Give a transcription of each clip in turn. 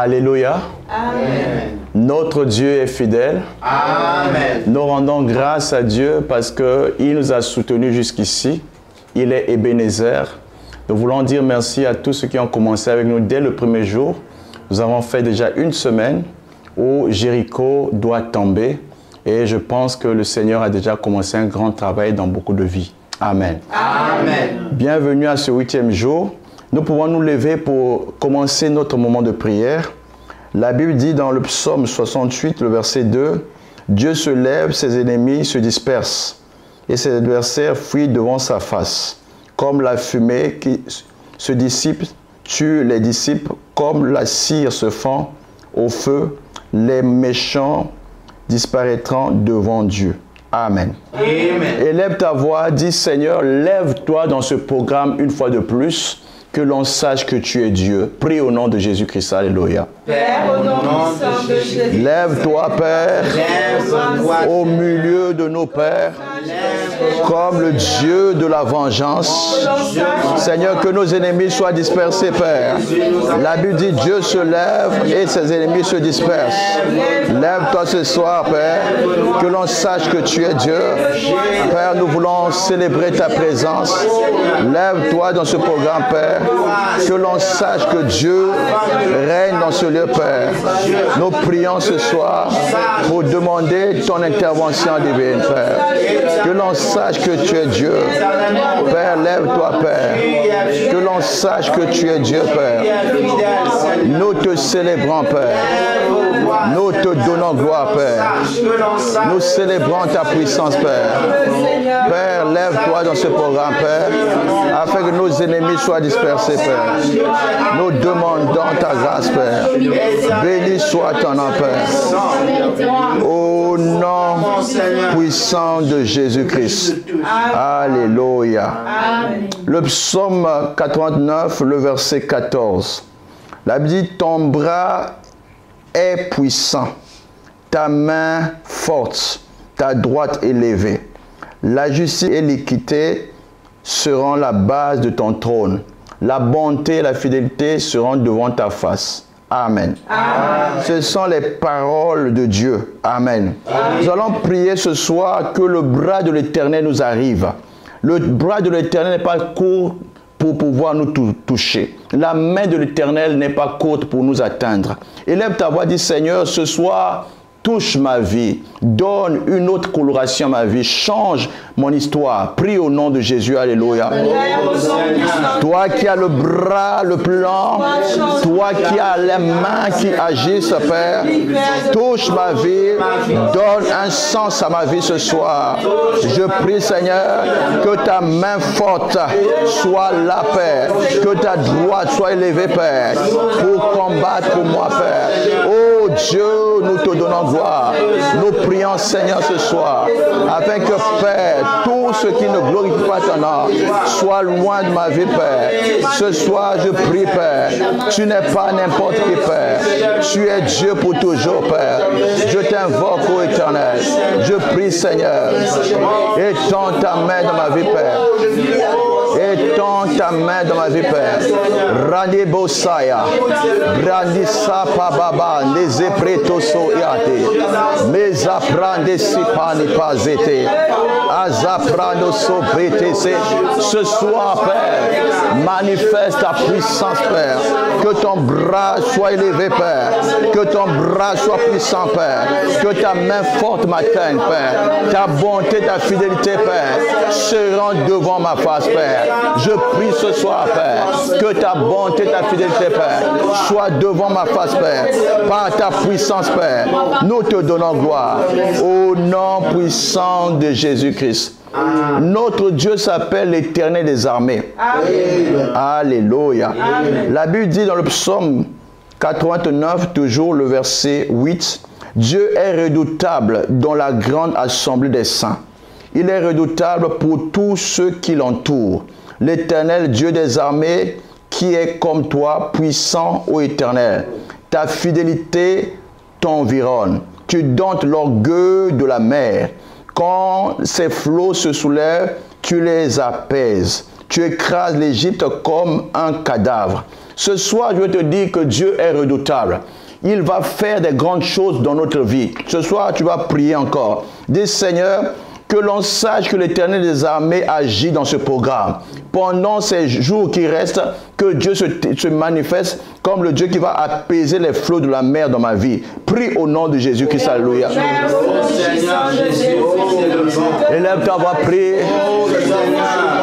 Alléluia. Amen. Notre Dieu est fidèle. Amen. Nous rendons grâce à Dieu parce qu'il nous a soutenus jusqu'ici. Il est Ebenezer. Nous voulons dire merci à tous ceux qui ont commencé avec nous dès le premier jour. Nous avons fait déjà une semaine où Jéricho doit tomber. Et je pense que le Seigneur a déjà commencé un grand travail dans beaucoup de vies. Amen. Amen. Bienvenue à ce 8e jour. Nous pouvons nous lever pour commencer notre moment de prière. La Bible dit dans le psaume 68, le verset 2, « Dieu se lève, ses ennemis se dispersent, et ses adversaires fuient devant sa face. Comme la fumée qui se dissipe, tue les disciples, comme la cire se fend au feu, les méchants disparaîtront devant Dieu. » Amen. Amen. Élève ta voix, dis Seigneur, lève-toi dans ce programme une fois de plus, que l'on sache que tu es Dieu. Prie au nom de Jésus-Christ. Alléluia. Père, au nom puissant de Jésus. Lève-toi, Père, Lève-toi. au milieu de nos pères, comme le Dieu de la vengeance. Seigneur, que nos ennemis soient dispersés, Père. La Bible dit Dieu se lève et ses ennemis se dispersent. Lève-toi ce soir, Père, que l'on sache que tu es Dieu. Père, nous voulons célébrer ta présence. Lève-toi dans ce programme, Père, que l'on sache que Dieu règne dans ce lieu, Père. Nous prions ce soir pour demander ton intervention divine, Père. Que l'on sache que tu es Dieu. Père, lève-toi, Père. Que l'on sache que tu es Dieu, Père. Nous te célébrons, Père. Nous te donnons gloire, Père. Nous célébrons ta puissance, Père. Père, lève-toi dans ce programme, Père, afin que nos ennemis soient dispersés, Père. Nous demandons ta grâce, Père. Béni soit ton nom, Père. Au nom puissant de Jésus-Christ. Alléluia. Le psaume 89, le verset 14. La Bible dit, ton bras est puissant, ta main forte, ta droite élevée. La justice et l'équité seront la base de ton trône. La bonté et la fidélité seront devant ta face. Amen. Amen. Ce sont les paroles de Dieu. Amen. Amen. Nous allons prier ce soir que le bras de l'Éternel nous arrive. Le bras de l'Éternel n'est pas court pour pouvoir nous toucher. La main de l'Éternel n'est pas courte pour nous atteindre. Élève ta voix, dis Seigneur, ce soir, touche ma vie, donne une autre coloration à ma vie, change mon histoire. Prie au nom de Jésus, alléluia. Toi qui as le bras, le plan, toi qui as les mains qui agissent, Père, touche ma vie, donne un sens à ma vie ce soir. Je prie, Seigneur, que ta main forte soit là, Père, que ta droite soit élevée, Père, pour combattre pour moi, Père. Oh Dieu, nous te donnons gloire. Nous prions, Seigneur, ce soir, afin que, Père, tout ce qui ne glorifie pas ton nom soit loin de ma vie, Père. Ce soir, je prie, Père, tu n'es pas n'importe qui, Père. Tu es Dieu pour toujours, Père. Je t'invoque, ô Éternel. Je prie, Seigneur, étends ta main dans ma vie, Père. Étends ta main dans ma vie, Père. Rani Bosaya, Brandi Sapababa, les Epretoso Yate, mes apprendre Sipani Pazete, Azaprando Sobrete. Ce soir, Père, manifeste ta puissance, Père. Que ton bras soit élevé, Père. Que ton bras soit puissant, Père. Que ta main forte m'atteigne, Père. Ta bonté, ta fidélité, Père, seront devant ma face, Père. Je prie ce soir, Père, que ta bonté, ta fidélité, Père, soit devant ma face, Père, par ta puissance, Père. Nous te donnons gloire au nom puissant de Jésus-Christ. Notre Dieu s'appelle l'Éternel des armées. Amen. Alléluia. Amen. La Bible dit dans le psaume 89, toujours le verset 8, Dieu est redoutable dans la grande assemblée des saints. Il est redoutable pour tous ceux qui l'entourent. L'Éternel, Dieu des armées, qui est comme toi, puissant, ô Éternel. Ta fidélité t'environne. Tu domptes l'orgueil de la mer. Quand ces flots se soulèvent, tu les apaises. Tu écrases l'Égypte comme un cadavre. Ce soir, je veux te dire que Dieu est redoutable. Il va faire des grandes choses dans notre vie. Ce soir, tu vas prier encore. Dis, Seigneur, que l'on sache que l'Éternel des armées agit dans ce programme. Pendant ces jours qui restent, que Dieu se manifeste comme le Dieu qui va apaiser les flots de la mer dans ma vie. Prie au nom de Jésus-Christ. Alléluia. Élève-toi, va prier.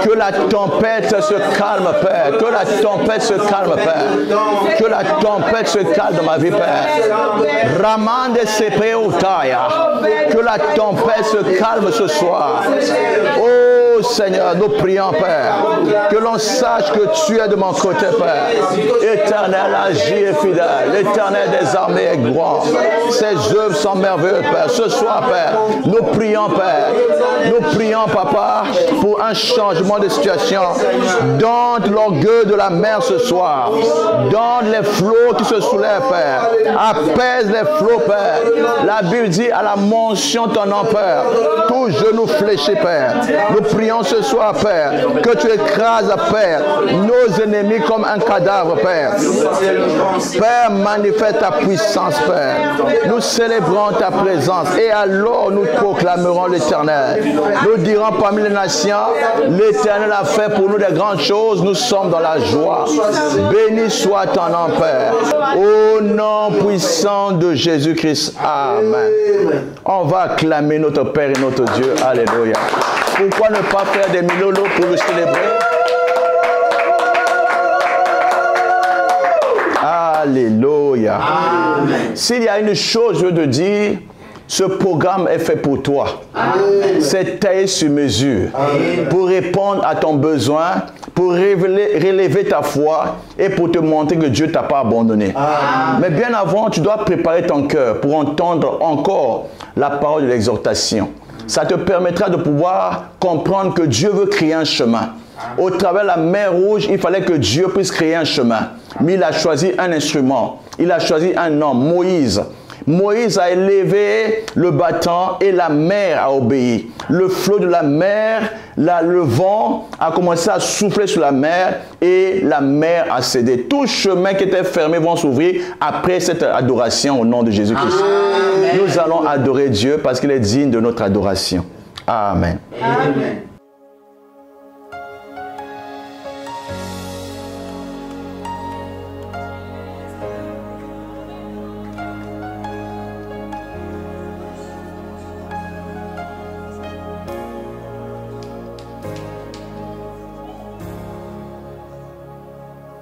Que la tempête se calme, Père. Que la tempête se calme, Père. Que la tempête se calme dans ma vie, Père. Ramande sepeutaya. Que la tempête se calme ce soir. Oh Seigneur, nous prions, Père. Que l'on sache que tu es de mon côté, Père. Éternel, agis et fidèle. L'Éternel des armées est grand. Ses œuvres sont merveilleuses, Père. Ce soir, Père, nous prions, Père. Nous prions, Papa, pour un changement de situation. Dans l'orgueil de la mer ce soir. Dans les flots qui se soulèvent, Père. Apaise les flots, Père. La Bible dit à la mention de ton nom, Père. Tout genou fléchi, Père. Nous prions ce soir, Père, que tu écrases, Père, nos ennemis comme un cadavre, Père. Père, manifeste ta puissance, Père. Nous célébrons ta présence et alors nous proclamerons l'Éternel. Nous dirons parmi les nations, l'Éternel a fait pour nous des grandes choses, nous sommes dans la joie. Béni soit ton nom, Père. Au nom puissant de Jésus-Christ. Amen. On va acclamer notre Père et notre Dieu. Alléluia. Pourquoi ne pas faire des milolos pour le célébrer? Alléluia. S'il y a une chose, je veux te dire, ce programme est fait pour toi. C'est taillé sur mesure. Amen. Pour répondre à ton besoin, pour relever ta foi et pour te montrer que Dieu ne t'a pas abandonné. Amen. Mais bien avant, tu dois préparer ton cœur pour entendre encore la parole de l'exhortation. Ça te permettra de pouvoir comprendre que Dieu veut créer un chemin. Au travers de la mer Rouge, il fallait que Dieu puisse créer un chemin. Mais il a choisi un instrument. Il a choisi un homme, Moïse. Moïse a élevé le bâton et la mer a obéi. Le flot de la mer, le vent a commencé à souffler sur la mer et la mer a cédé. Tout chemin qui était fermé vont s'ouvrir après cette adoration au nom de Jésus-Christ. Nous allons adorer Dieu parce qu'il est digne de notre adoration. Amen. Amen.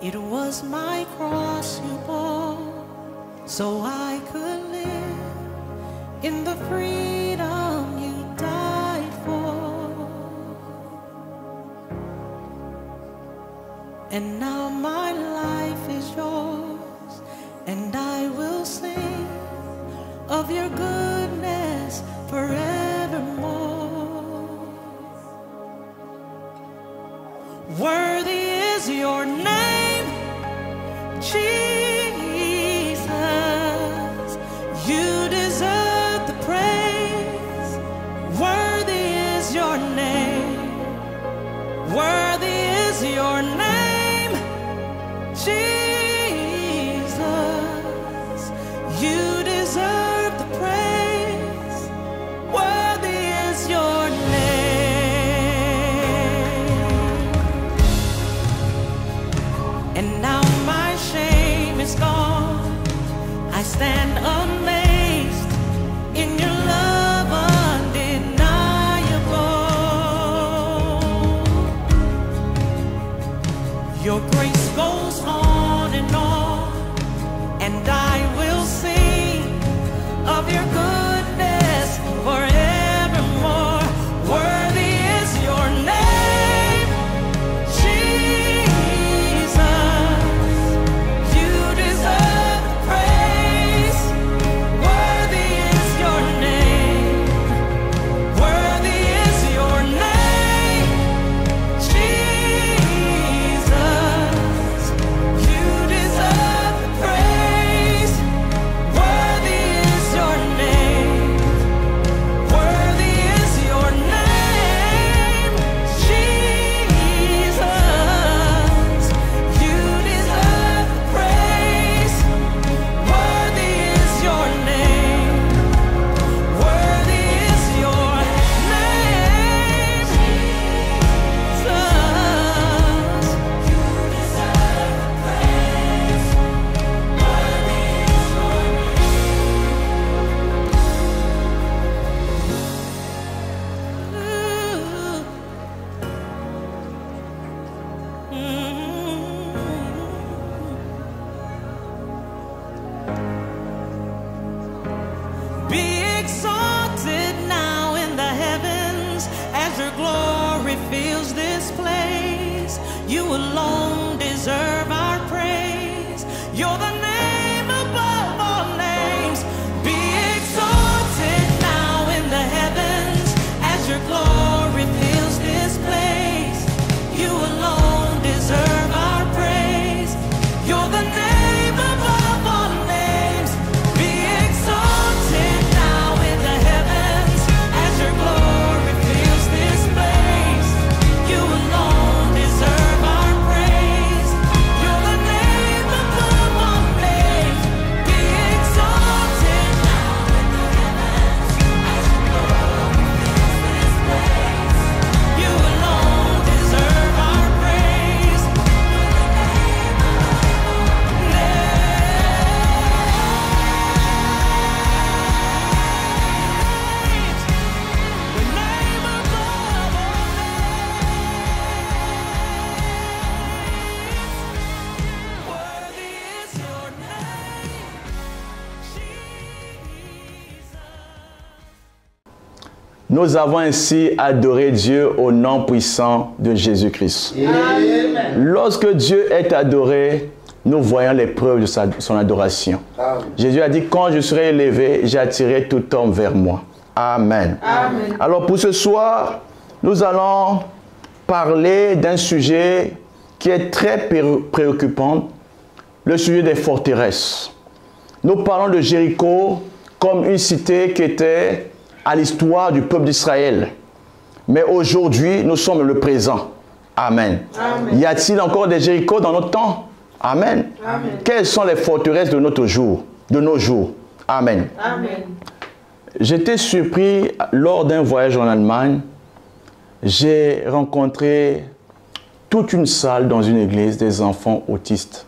It was my cross you bore, so I could live in the freedom you died for. And now my life is yours, and I will sing of your goodness forevermore. Worthy is your name, Jesus, you deserve the praise. Worthy is your name, worthy is your name, Jesus, you deserve the praise. Worthy is your name. And now my shame is gone. I stand amazed in your love undeniable. Your grace goes on, and I will sing of your goodness forevermore. Worthy is your name, Jesus. You deserve the praise. fills this place. You alone deserve our praise. You're the name above all names. Be exalted now in the heavens as your glory fills this place. You alone deserve our praise. You're the name above all names. Be exalted now in the heavens as your glory fills this place. You alone deserve our praise. You're the name above all names. Be exalted now in the heavens as your glory fills this place. You alone deserve our praise. You're the name above all names. The name above all names. Worthy is your name, Jesus. Nous avons ainsi adoré Dieu au nom puissant de Jésus-Christ. Lorsque Dieu est adoré, nous voyons les preuves de son adoration. Jésus a dit, quand je serai élevé, j'attirerai tout homme vers moi. Amen. Amen. Alors pour ce soir, nous allons parler d'un sujet qui est très préoccupant, le sujet des forteresses. Nous parlons de Jéricho comme une cité qui était à l'histoire du peuple d'Israël. Mais aujourd'hui, nous sommes le présent. Amen. Amen. Y a-t-il encore des Jéricho dans notre temps? Amen. Amen. Quelles sont les forteresses de notre jour, de nos jours? Amen. Amen. J'étais surpris lors d'un voyage en Allemagne. J'ai rencontré toute une salle dans une église des enfants autistes.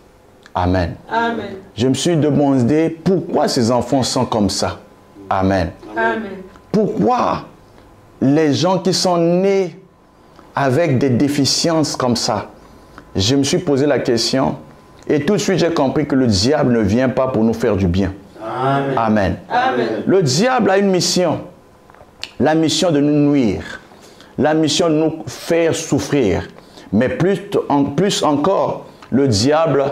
Amen. Amen. Je me suis demandé pourquoi ces enfants sont comme ça. Amen. Amen. Pourquoi les gens qui sont nés avec des déficiences comme ça? Je me suis posé la question et tout de suite j'ai compris que le diable ne vient pas pour nous faire du bien. Amen. Amen. Amen. Le diable a une mission. La mission de nous nuire. La mission de nous faire souffrir. Mais plus encore, le diable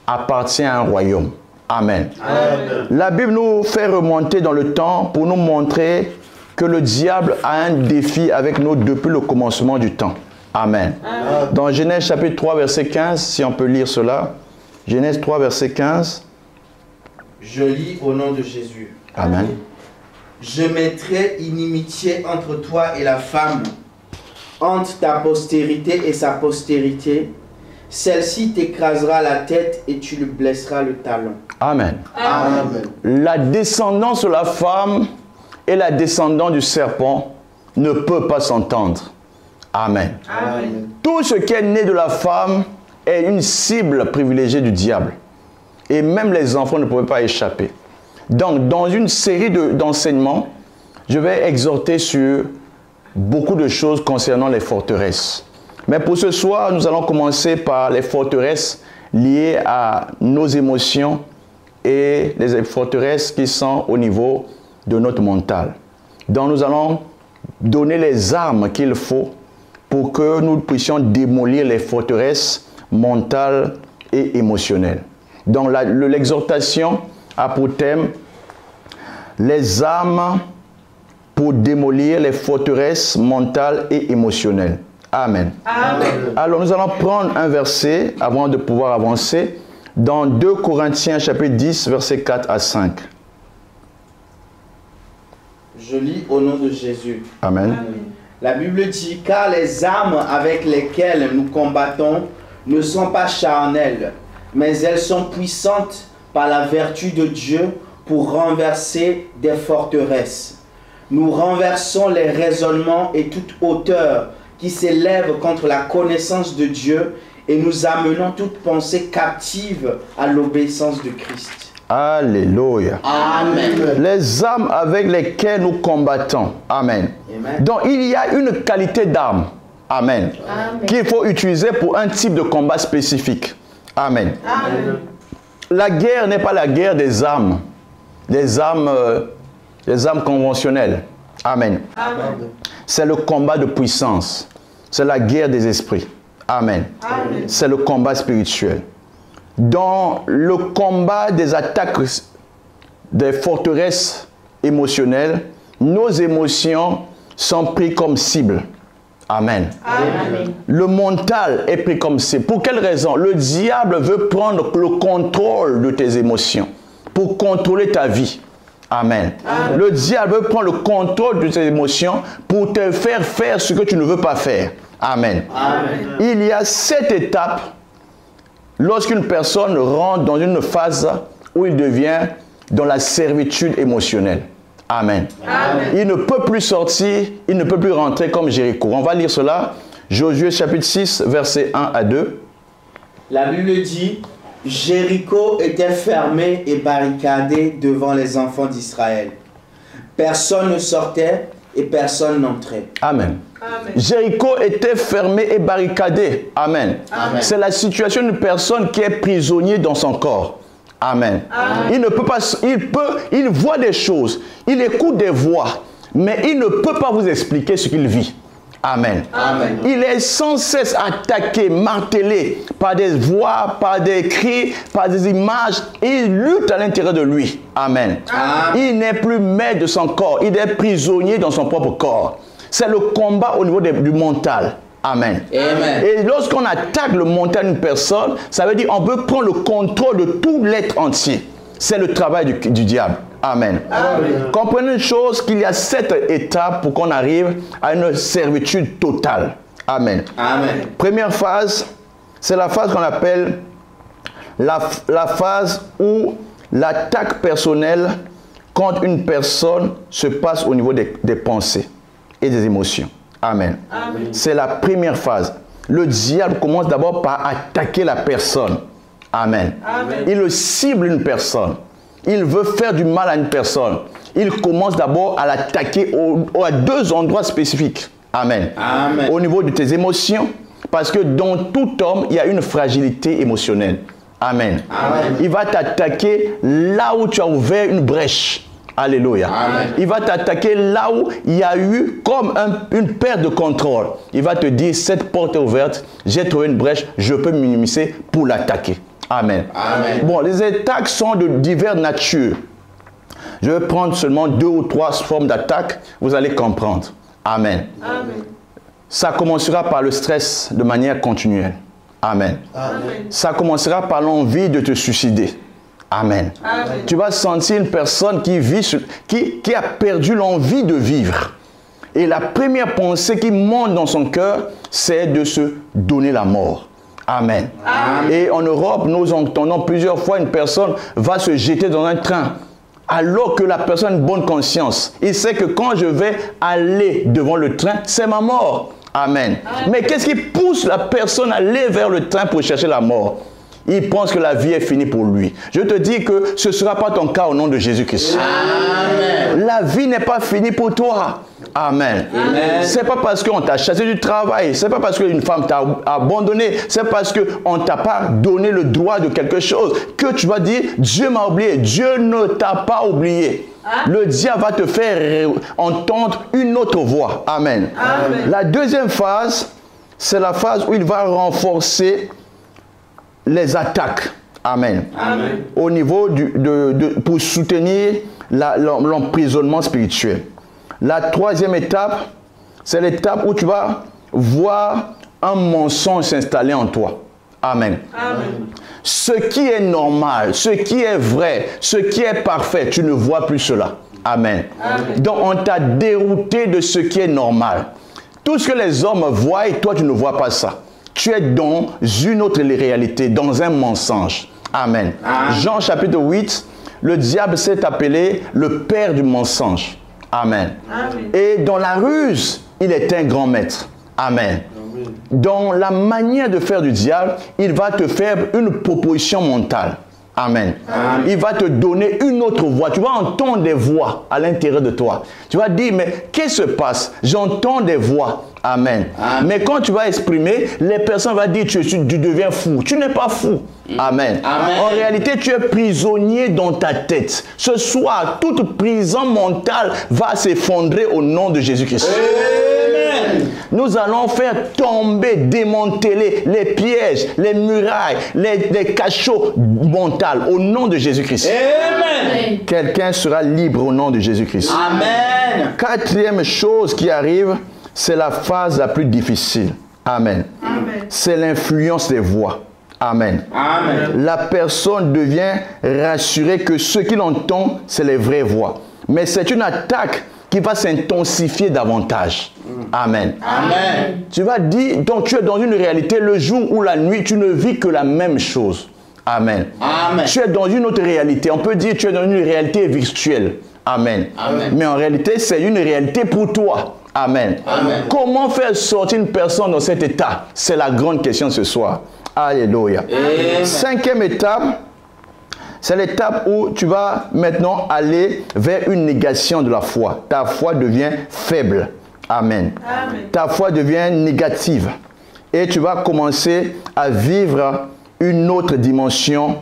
appartient à un royaume. Amen. Amen. La Bible nous fait remonter dans le temps pour nous montrer que le diable a un défi avec nous depuis le commencement du temps. Amen. Amen. Dans Genèse chapitre 3, verset 15, si on peut lire cela. Genèse 3, verset 15. Je lis au nom de Jésus. Amen. Je mettrai inimitié entre toi et la femme, entre ta postérité et sa postérité. Celle-ci t'écrasera la tête et tu lui blesseras le talon. Amen. Amen. La descendance de la femme et la descendance du serpent ne peut pas s'entendre. Amen. Amen. Tout ce qui est né de la femme est une cible privilégiée du diable. Et même les enfants ne pouvaient pas échapper. Donc, dans une série d'enseignements, je vais exhorter sur beaucoup de choses concernant les forteresses. Mais pour ce soir, nous allons commencer par les forteresses liées à nos émotions et les forteresses qui sont au niveau de notre mental. Donc, nous allons donner les armes qu'il faut pour que nous puissions démolir les forteresses mentales et émotionnelles. Donc, l'exhortation a pour thème les armes pour démolir les forteresses mentales et émotionnelles. Amen. Amen. Alors, nous allons prendre un verset avant de pouvoir avancer dans 2 Corinthiens chapitre 10, versets 4 à 5. Je lis au nom de Jésus. Amen. La Bible dit, car les armes avec lesquelles nous combattons ne sont pas charnelles, mais elles sont puissantes par la vertu de Dieu pour renverser des forteresses. Nous renversons les raisonnements et toute hauteur qui s'élève contre la connaissance de Dieu et nous amenons toute pensée captive à l'obéissance de Christ. Alléluia. Amen. Les armes avec lesquelles nous combattons. Amen. Amen. Donc, il y a une qualité d'arme. Amen. Qu'il faut utiliser pour un type de combat spécifique. Amen. Amen. La guerre n'est pas la guerre des armes. Les armes conventionnelles. Amen. Amen. C'est le combat de puissance. c'est la guerre des esprits. Amen. C'est le combat spirituel. Dans le combat des attaques des forteresses émotionnelles, nos émotions sont prises comme cible. Amen. Amen. Le mental est pris comme cible. Pour quelle raison? Le diable veut prendre le contrôle de tes émotions pour contrôler ta vie. Amen. Amen. Le diable veut prendre le contrôle de tes émotions pour te faire faire ce que tu ne veux pas faire. Amen. Amen. Il y a 7 étapes lorsqu'une personne rentre dans une phase où il devient dans la servitude émotionnelle. Amen. Amen. Il ne peut plus sortir, il ne peut plus rentrer comme Jéricho. On va lire cela. Josué chapitre 6, versets 1 à 2. La Bible dit, Jéricho était fermé et barricadé devant les enfants d'Israël. Personne ne sortait et personne n'entrait. Amen. Amen. Jéricho était fermé et barricadé. Amen. Amen. C'est la situation d'une personne qui est prisonnier dans son corps. Amen. Amen. Il ne peut pas, il voit des choses, il écoute des voix, mais il ne peut pas vous expliquer ce qu'il vit. Amen. Amen. Il est sans cesse attaqué, martelé par des voix, par des cris, par des images. Il lutte à l'intérieur de lui. Amen. Amen. Il n'est plus maître de son corps. Il est prisonnier dans son propre corps. C'est le combat au niveau du mental. Amen. Amen. Et lorsqu'on attaque le mental d'une personne, ça veut dire qu'on peut prendre le contrôle de tout l'être entier. C'est le travail du diable. Amen. Amen. Comprenez une chose, qu'il y a 7 étapes pour qu'on arrive à une servitude totale. Amen. Amen. Première phase, c'est la phase qu'on appelle la phase où l'attaque personnelle contre une personne se passe au niveau des pensées et des émotions. Amen. Amen. C'est la première phase. Le diable commence d'abord par attaquer la personne. Amen. Amen. Il cible une personne. Il veut faire du mal à une personne. Il commence d'abord à l'attaquer à 2 endroits spécifiques. Amen. Amen. Au niveau de tes émotions, parce que dans tout homme, il y a une fragilité émotionnelle. Amen. Amen. Il va t'attaquer là où tu as ouvert une brèche. Alléluia. Amen. Il va t'attaquer là où il y a eu comme une perte de contrôle. Il va te dire, cette porte est ouverte, j'ai trouvé une brèche, je peux m'immiscer pour l'attaquer. Amen. Amen. Bon, les attaques sont de diverses natures. Je vais prendre seulement 2 ou 3 formes d'attaque, vous allez comprendre. Amen. Amen. Ça commencera par le stress de manière continuelle. Amen. Amen. Ça commencera par l'envie de te suicider. Amen. Amen. Tu vas sentir une personne qui vit, qui a perdu l'envie de vivre. Et la première pensée qui monte dans son cœur, c'est de se donner la mort. Amen. Amen. Et en Europe, nous entendons plusieurs fois une personne va se jeter dans un train. Alors que la personne a une bonne conscience. Il sait que quand je vais aller devant le train, c'est ma mort. Amen. Amen. Mais qu'est-ce qui pousse la personne à aller vers le train pour chercher la mort? Il pense que la vie est finie pour lui. Je te dis que ce ne sera pas ton cas au nom de Jésus-Christ. Amen. La vie n'est pas finie pour toi. Amen. Amen. C'est pas parce qu'on t'a chassé du travail, c'est pas parce qu'une femme t'a abandonné, c'est parce qu'on ne t'a pas donné le droit de quelque chose que tu vas dire Dieu m'a oublié. Dieu ne t'a pas oublié. Le diable va te faire entendre une autre voix. Amen. Amen. La deuxième phase, c'est la phase où il va renforcer les attaques. Amen. Amen. Au niveau pour soutenir l'emprisonnement spirituel. La troisième étape, c'est l'étape où tu vas voir un mensonge s'installer en toi. Amen. Amen. Ce qui est normal, ce qui est vrai, ce qui est parfait, tu ne vois plus cela. Amen. Amen. Donc on t'a dérouté de ce qui est normal. Tout ce que les hommes voient, toi tu ne vois pas ça. Tu es dans une autre réalité, dans un mensonge. Amen. Amen. Jean chapitre 8, le diable s'est appelé le père du mensonge. Amen. Amen. Et dans la ruse, il est un grand maître. Amen. Dans la manière de faire du diable, il va te faire une proposition mentale. Amen. Amen. Il va te donner une autre voix. Tu vas entendre des voix à l'intérieur de toi. Tu vas dire, mais qu'est-ce qui se passe? J'entends des voix. Amen. Amen. Mais quand tu vas exprimer, les personnes vont dire tu deviens fou. Tu n'es pas fou. Amen. Amen. En réalité, tu es prisonnier dans ta tête. Ce soir, toute prison mentale va s'effondrer au nom de Jésus-Christ. Amen. Nous allons faire tomber, démanteler les pièges, les murailles, les cachots mentaux au nom de Jésus-Christ. Amen. Quelqu'un sera libre au nom de Jésus-Christ. Amen. Quatrième chose qui arrive, c'est la phase la plus difficile. Amen. C'est l'influence des voix. Amen. Amen. La personne devient rassurée que ce qu'il entend, c'est les vraies voix. Mais c'est une attaque qui va s'intensifier davantage. Amen. Amen. Tu vas dire, donc tu es dans une réalité, le jour ou la nuit, tu ne vis que la même chose. Amen. Amen. Tu es dans une autre réalité. On peut dire que tu es dans une réalité virtuelle. Amen. Amen. Mais en réalité, c'est une réalité pour toi. Amen. Amen. Comment faire sortir une personne dans cet état? C'est la grande question ce soir. Alléluia. Amen. Cinquième étape, c'est l'étape où tu vas maintenant aller vers une négation de la foi. Ta foi devient faible. Amen. Amen. Ta foi devient négative. Et tu vas commencer à vivre une autre dimension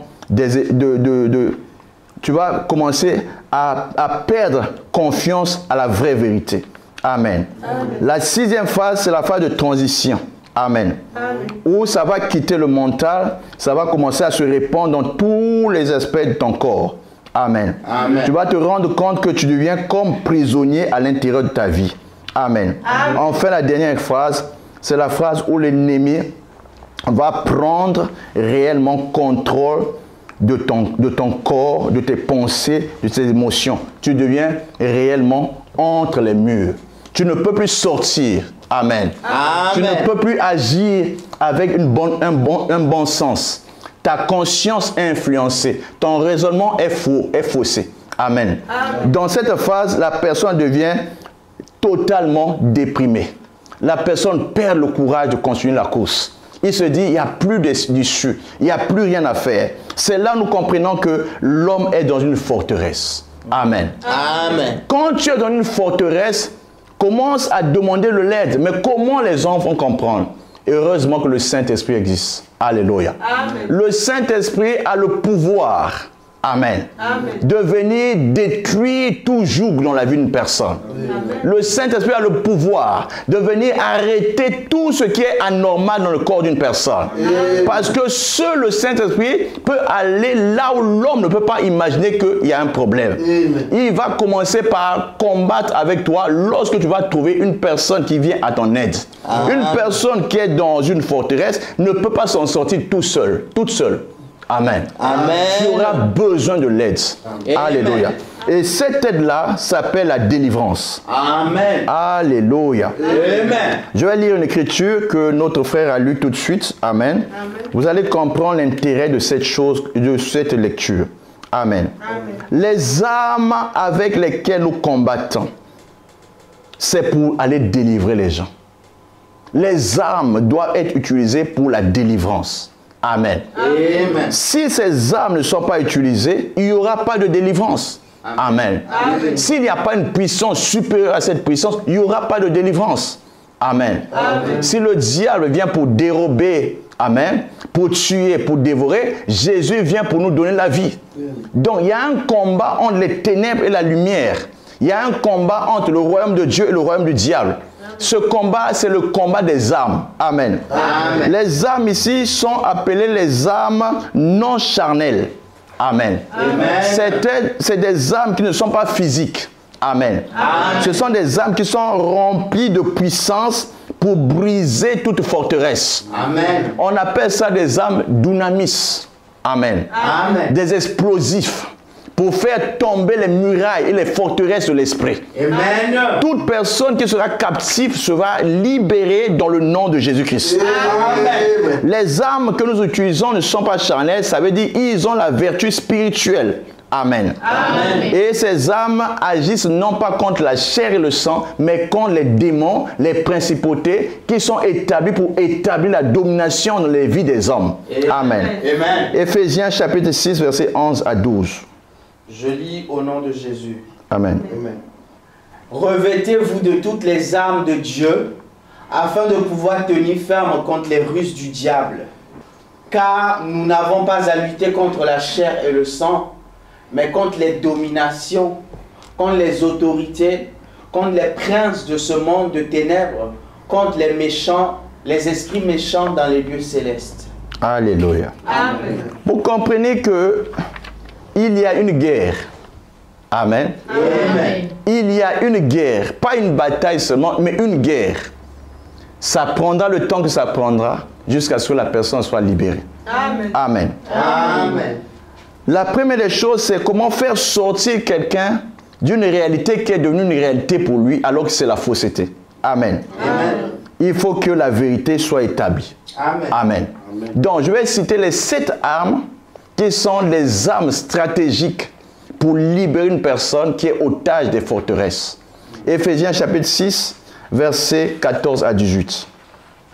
tu vas commencer à perdre confiance à la vraie vérité. Amen. Amen. La sixième phase, c'est la phase de transition. Amen. Amen. Où ça va quitter le mental, ça va commencer à se répandre dans tous les aspects de ton corps. Amen. Amen. Tu vas te rendre compte que tu deviens comme prisonnier à l'intérieur de ta vie. Amen. Amen. Enfin, la dernière phrase, c'est la phrase où l'ennemi va prendre réellement contrôle de ton corps, de tes pensées, de tes émotions. Tu deviens réellement entre les murs. Tu ne peux plus sortir. Amen. Amen. Tu ne peux plus agir avec un bon sens. Ta conscience est influencée. Ton raisonnement est faux, est faussé. Amen. Amen. Dans cette phase, la personne devient totalement déprimée. La personne perd le courage de continuer la course. Il se dit, il n'y a plus d'issue, il n'y a plus rien à faire. C'est là que nous comprenons que l'homme est dans une forteresse. Amen. Amen. Quand tu es dans une forteresse, commence à demander de l'aide. Mais comment les hommes vont comprendre? Heureusement que le Saint-Esprit existe. Alléluia. Amen. Le Saint-Esprit a le pouvoir. Amen. Amen. De venir détruire tout joug dans la vie d'une personne. Amen. Le Saint-Esprit a le pouvoir de venir arrêter tout ce qui est anormal dans le corps d'une personne. Parce que seul le Saint-Esprit peut aller là où l'homme ne peut pas imaginer qu'il y a un problème. Il va commencer par combattre avec toi lorsque tu vas trouver une personne qui vient à ton aide. Une personne qui est dans une forteresse ne peut pas s'en sortir tout seul, toute seule. Amen. Amen. Tu auras besoin de l'aide. Alléluia. Et cette aide-là s'appelle la délivrance. Amen. Alléluia. Amen. Je vais lire une écriture que notre frère a lue tout de suite. Amen. Amen. Vous allez comprendre l'intérêt de cette chose, de cette lecture. Amen. Amen. Les armes avec lesquelles nous combattons, c'est pour aller délivrer les gens. Les armes doivent être utilisées pour la délivrance. Amen. Amen. Si ces armes ne sont pas utilisées, il n'y aura pas de délivrance. Amen. Amen. S'il n'y a pas une puissance supérieure à cette puissance, il n'y aura pas de délivrance. Amen. Amen. Si le diable vient pour dérober, amen, pour tuer, pour dévorer, Jésus vient pour nous donner la vie. Donc il y a un combat entre les ténèbres et la lumière. Il y a un combat entre le royaume de Dieu et le royaume du diable. Ce combat, c'est le combat des armes. Amen. Amen. Les armes ici sont appelées les armes non charnelles. Amen. Amen. C'est des armes qui ne sont pas physiques. Amen. Amen. Ce sont des armes qui sont remplies de puissance pour briser toute forteresse. Amen. On appelle ça des armes dunamis. Amen. Amen. Des explosifs pour faire tomber les murailles et les forteresses de l'esprit. Amen. Toute personne qui sera captive sera libérée dans le nom de Jésus-Christ. Amen. Les armes que nous utilisons ne sont pas charnelles, ça veut dire qu'ils ont la vertu spirituelle. Amen. Amen. Et ces armes agissent non pas contre la chair et le sang, mais contre les démons, les principautés qui sont établis pour établir la domination dans les vies des hommes. Amen. Amen. Éphésiens chapitre 6, versets 11 à 12. Je lis au nom de Jésus. Amen. Amen. Revêtez-vous de toutes les armes de Dieu, afin de pouvoir tenir ferme contre les ruses du diable. Car nous n'avons pas à lutter contre la chair et le sang, mais contre les dominations, contre les autorités, contre les princes de ce monde de ténèbres, contre les méchants, les esprits méchants dans les lieux célestes. Alléluia. Amen. Vous comprenez que il y a une guerre. Amen. Amen. Il y a une guerre, pas une bataille seulement, mais une guerre. Ça prendra le temps que ça prendra jusqu'à ce que la personne soit libérée. Amen. Amen. Amen. La première des choses, c'est comment faire sortir quelqu'un d'une réalité qui est devenue une réalité pour lui alors que c'est la fausseté. Amen. Amen. Il faut que la vérité soit établie. Amen. Amen. Donc, je vais citer les 7 armes qui sont les armes stratégiques pour libérer une personne qui est otage des forteresses. Éphésiens chapitre 6, versets 14 à 18.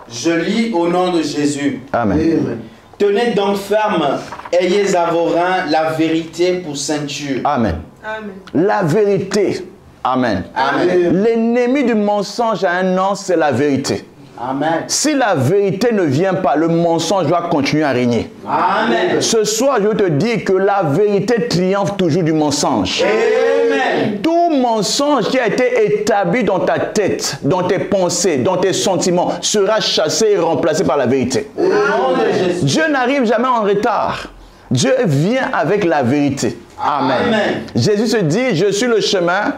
Je lis au nom de Jésus. Amen. Tenez donc ferme, ayez à vos reins la vérité pour ceinture. Amen. Amen. La vérité. Amen. Amen. L'ennemi du mensonge à un nom, c'est la vérité. Amen. Si la vérité ne vient pas, le mensonge doit continuer à régner. Amen. Ce soir, je veux te dire que la vérité triomphe toujours du mensonge. Amen. Tout mensonge qui a été établi dans ta tête, dans tes pensées, dans tes sentiments, sera chassé et remplacé par la vérité. Au nom de Jésus. Dieu n'arrive jamais en retard. Dieu vient avec la vérité. Amen. Amen. Jésus se dit, je suis le chemin,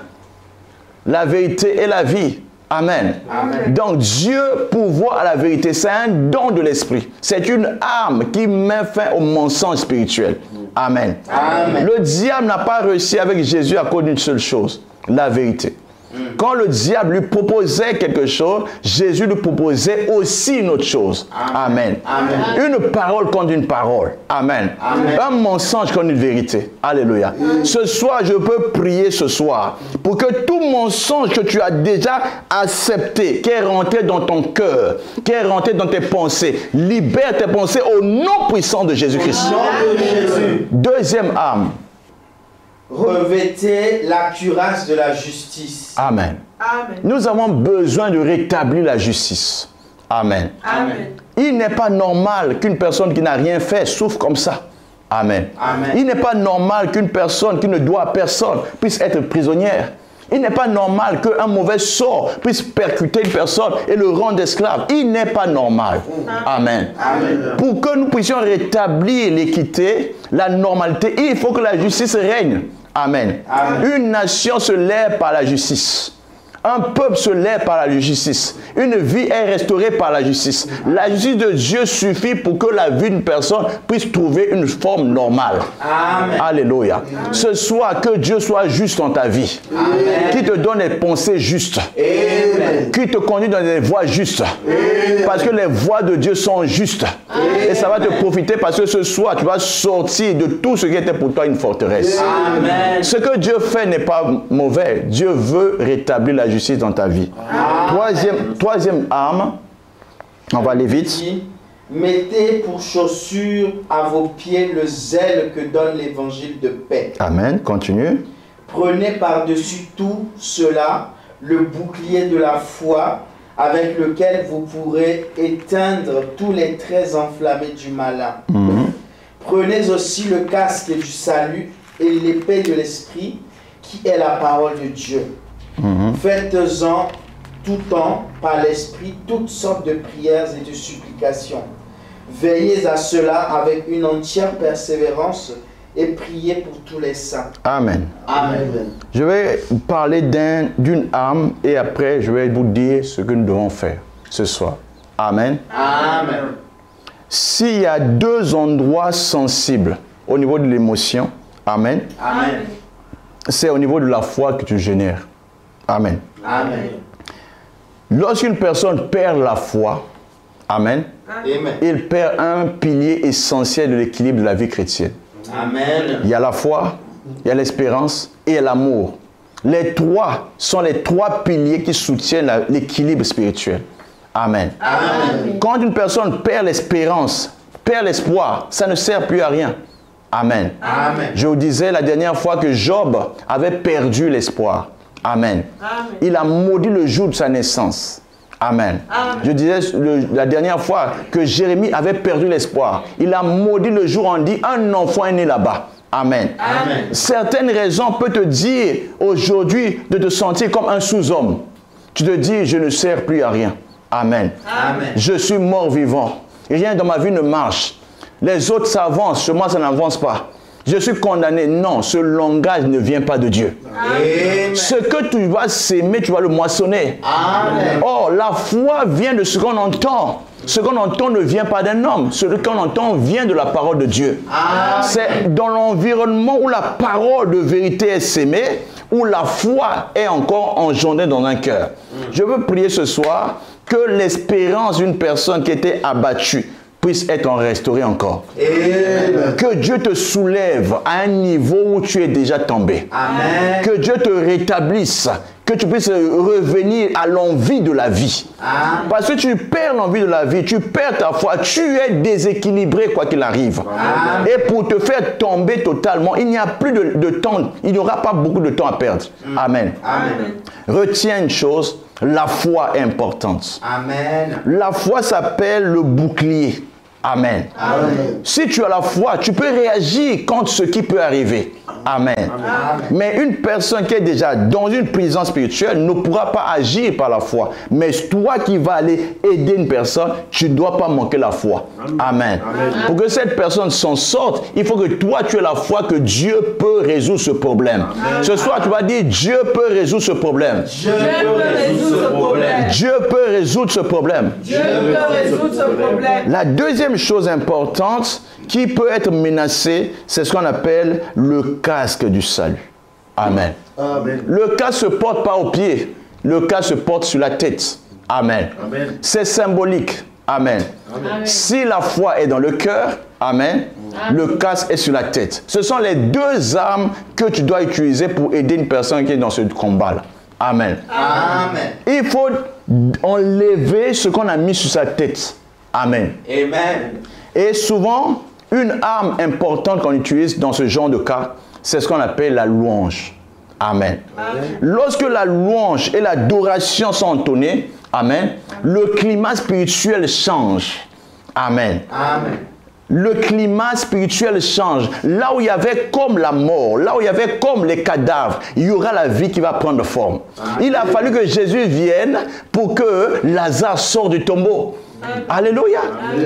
la vérité et la vie. Amen. Amen. Donc Dieu pourvoit à la vérité. C'est un don de l'esprit. C'est une arme qui met fin au mensonge spirituel. Amen. Amen. Le diable n'a pas réussi avec Jésus à cause d'une seule chose, la vérité. Quand le diable lui proposait quelque chose, Jésus lui proposait aussi une autre chose. Amen. Amen. Une parole contre une parole. Amen. Amen. Un mensonge contre une vérité. Alléluia. Ce soir, je peux prier ce soir pour que tout mensonge que tu as déjà accepté, qui est rentré dans ton cœur, qui est rentré dans tes pensées, libère tes pensées au nom puissant de Jésus-Christ. Au nom de Jésus. Deuxième arme. Revêtez la cuirasse de la justice. Amen. Amen. Nous avons besoin de rétablir la justice. Amen. Amen. Il n'est pas normal qu'une personne qui n'a rien fait souffre comme ça. Amen. Amen. Il n'est pas normal qu'une personne qui ne doit à personne puisse être prisonnière. Il n'est pas normal qu'un mauvais sort puisse percuter une personne et le rendre esclave. Il n'est pas normal. Amen. Amen. Pour que nous puissions rétablir l'équité, la normalité, il faut que la justice règne. Amen. Amen. Une nation se lève par la justice. Un peuple se lève par la justice. Une vie est restaurée par la justice. La justice de Dieu suffit pour que la vie d'une personne puisse trouver une forme normale. Amen. Alléluia. Ce soir, que Dieu soit juste dans ta vie. Amen. Qui te donne des pensées justes. Amen. Qui te conduit dans des voies justes. Parce que les voies de Dieu sont justes. Et ça va te profiter parce que ce soir, tu vas sortir de tout ce qui était pour toi une forteresse. Amen. Ce que Dieu fait n'est pas mauvais. Dieu veut rétablir la justice dans ta vie. Troisième arme, on va aller vite. Mettez pour chaussure à vos pieds le zèle que donne l'évangile de paix. Amen, continue. Prenez par-dessus tout cela le bouclier de la foi avec lequel vous pourrez éteindre tous les traits enflammés du malin. Prenez aussi le casque du salut et l'épée de l'esprit qui est la parole de Dieu. Faites-en tout temps par l'esprit toutes sortes de prières et de supplications. Veillez à cela avec une entière persévérance et priez pour tous les saints. Amen. Amen. Je vais parler d'une arme et après je vais vous dire ce que nous devons faire ce soir. Amen. Amen. S'il y a 2 endroits sensibles au niveau de l'émotion, amen, Amen. c'est au niveau de la foi que tu génères. Amen. Amen. Lorsqu'une personne perd la foi, amen, Amen. il perd un pilier essentiel de l'équilibre de la vie chrétienne. Amen. Il y a la foi, il y a l'espérance et l'amour. Les 3 sont les 3 piliers qui soutiennent l'équilibre spirituel. Amen. Amen. Quand une personne perd l'espérance, perd l'espoir, ça ne sert plus à rien. Amen. Amen. Je vous disais la dernière fois que Job avait perdu l'espoir. Amen. Amen. Il a maudit le jour de sa naissance. Amen. Je disais la dernière fois que Jérémie avait perdu l'espoir. Il a maudit le jour où on dit un enfant est né là-bas. Amen. Amen. Certaines raisons peuvent te dire aujourd'hui de te sentir comme un sous-homme. Tu te dis, je ne sers plus à rien. Amen. Amen. Je suis mort vivant. Rien dans ma vie ne marche. Les autres s'avancent, moi ça n'avance pas. Je suis condamné. Non, ce langage ne vient pas de Dieu. Amen. Ce que tu vas s'aimer, tu vas le moissonner. Amen. Or, la foi vient de ce qu'on entend. Ce qu'on entend ne vient pas d'un homme. Ce qu'on entend vient de la parole de Dieu. C'est dans l'environnement où la parole de vérité est sémée, où la foi est encore engendrée dans un cœur. Je veux prier ce soir que l'espérance d'une personne qui était abattue puisse être restaurée encore. Amen. Que Dieu te soulève à un niveau où tu es déjà tombé. Amen. Que Dieu te rétablisse. Que tu puisses revenir à l'envie de la vie. Amen. Parce que tu perds l'envie de la vie, tu perds ta foi, tu es déséquilibré quoi qu'il arrive. Amen. Et pour te faire tomber totalement, il n'y a plus de temps, il n'y aura pas beaucoup de temps à perdre. Amen. Amen. Retiens une chose, la foi est importante. Amen. La foi s'appelle le bouclier. Amen. Amen. Si tu as la foi, tu peux réagir contre ce qui peut arriver. Amen. Amen. Mais une personne qui est déjà dans une prison spirituelle ne pourra pas agir par la foi. Mais toi qui vas aller aider une personne, tu ne dois pas manquer la foi. Amen. Amen. Pour que cette personne s'en sorte, il faut que toi tu aies la foi que Dieu peut résoudre ce problème. Amen. Ce soir, tu vas dire Dieu peut résoudre ce problème. Dieu peut résoudre ce problème. Dieu peut résoudre ce problème. Dieu peut résoudre ce problème. La deuxième chose importante qui peut être menacée, c'est ce qu'on appelle le casque du salut. Amen. Amen. Le casque se porte pas au pied, le casque se porte sur la tête. Amen. Amen. C'est symbolique. Amen. Amen. Si la foi est dans le cœur, amen, le casque est sur la tête. Ce sont les deux armes que tu dois utiliser pour aider une personne qui est dans ce combat-là. Amen. Amen. Il faut enlever ce qu'on a mis sur sa tête. Amen. Amen. Et souvent, une arme importante qu'on utilise dans ce genre de cas, c'est ce qu'on appelle la louange. Amen. Amen. Lorsque la louange et l'adoration sont entonnées, amen, le climat spirituel change. Amen. Amen. Le climat spirituel change. Là où il y avait comme la mort, là où il y avait comme les cadavres, il y aura la vie qui va prendre forme. Amen. Il a fallu que Jésus vienne pour que Lazare sorte du tombeau. Alléluia.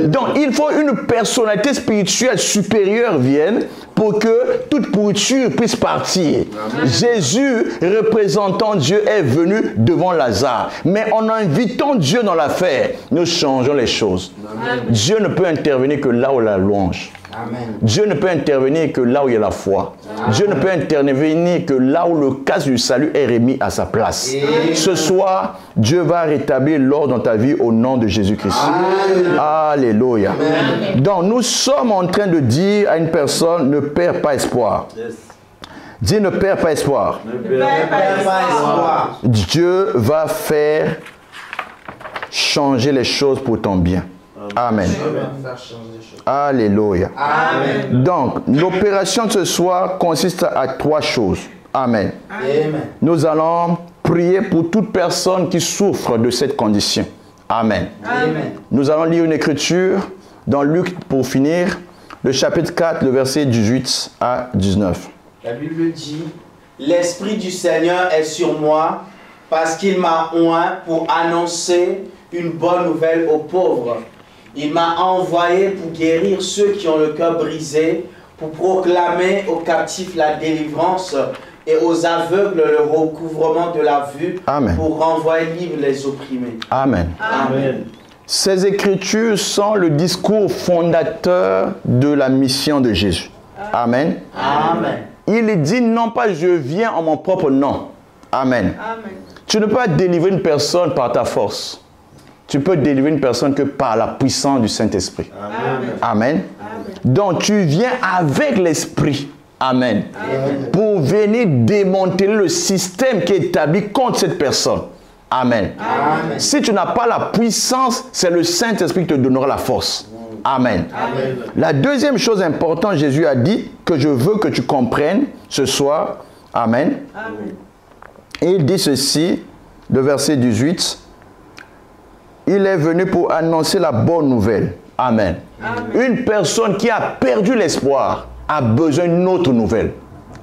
Donc il faut une personnalité spirituelle supérieure vienne pour que toute pourriture puisse partir. Amen. Jésus, représentant Dieu, est venu devant Lazare. Mais en invitant Dieu dans l'affaire, nous changeons les choses. Amen. Dieu ne peut intervenir que là où la louange. Amen. Dieu ne peut intervenir que là où il y a la foi. Amen. Dieu ne peut intervenir que là où le casque du salut est remis à sa place. Amen. Ce soir, Dieu va rétablir l'ordre dans ta vie au nom de Jésus-Christ. Alléluia. Amen. Donc, nous sommes en train de dire à une personne, ne perds pas espoir. Yes. Dis, ne perds pas espoir. Ne perds pas espoir. Dieu va faire changer les choses pour ton bien. Amen. Alléluia. Amen. Donc, l'opération de ce soir consiste à 3 choses. Amen. Amen. Nous allons prier pour toute personne qui souffre de cette condition. Amen. Amen. Nous allons lire une écriture dans Luc pour finir, le chapitre 4, le verset 18 à 19. La Bible dit, « L'Esprit du Seigneur est sur moi parce qu'il m'a oint pour annoncer une bonne nouvelle aux pauvres. Il m'a envoyé pour guérir ceux qui ont le cœur brisé, pour proclamer aux captifs la délivrance et aux aveugles le recouvrement de la vue. Amen. Pour renvoyer libres les opprimés. » Amen. Amen. Ces écritures sont le discours fondateur de la mission de Jésus. Amen. Amen. Il dit non pas je viens en mon propre nom. Amen. Amen. Tu ne peux pas délivrer une personne par ta force. Tu peux délivrer une personne que par la puissance du Saint-Esprit. Amen. Amen. Amen. Donc tu viens avec l'Esprit. Amen. Amen. Pour venir démanteler le système qui est établi contre cette personne. Amen. Amen. Si tu n'as pas la puissance, c'est le Saint-Esprit qui te donnera la force. Amen. Amen. La deuxième chose importante, Jésus a dit que je veux que tu comprennes ce soir. Amen. Amen. Et il dit ceci, le verset 18. il est venu pour annoncer la bonne nouvelle. Amen. Amen. Une personne qui a perdu l'espoir a besoin d'une autre nouvelle.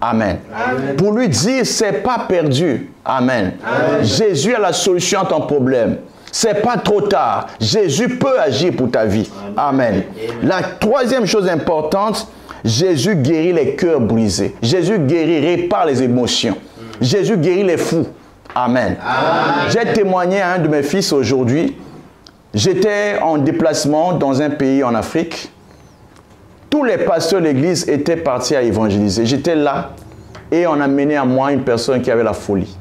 Amen. Amen. Pour lui dire, c'est pas perdu. Amen. Amen. Jésus a la solution à ton problème. C'est pas trop tard. Jésus peut agir pour ta vie. Amen. Amen. La troisième chose importante, Jésus guérit les cœurs brisés. Jésus guérit, répare les émotions. Jésus guérit les fous. Amen. Amen. J'ai témoigné à un de mes fils aujourd'hui. J'étais en déplacement dans un pays en Afrique. Tous les pasteurs de l'église étaient partis à évangéliser. J'étais là et on a mené à moi une personne qui avait la folie.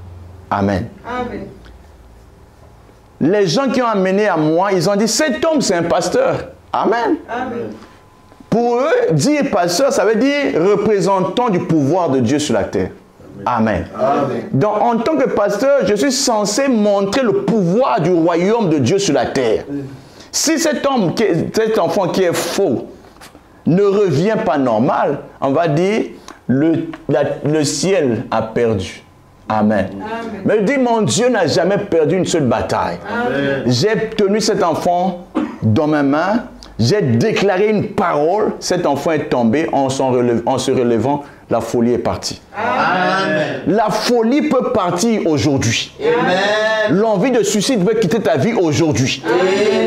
Amen. Amen. Les gens qui ont amené à moi, ils ont dit, cet homme c'est un pasteur. Amen. Amen. Pour eux, dire pasteur, ça veut dire représentant du pouvoir de Dieu sur la terre. Amen. Amen. Donc, en tant que pasteur, je suis censé montrer le pouvoir du royaume de Dieu sur la terre. Si cet homme, cet enfant qui est faux, ne revient pas normal, on va dire, le ciel a perdu. Amen. Amen. Mais je dis, mon Dieu n'a jamais perdu une seule bataille. J'ai tenu cet enfant dans mes mains, j'ai déclaré une parole, cet enfant est tombé, en se relevant, la folie est partie. Amen. La folie peut partir aujourd'hui. L'envie de suicide peut quitter ta vie aujourd'hui.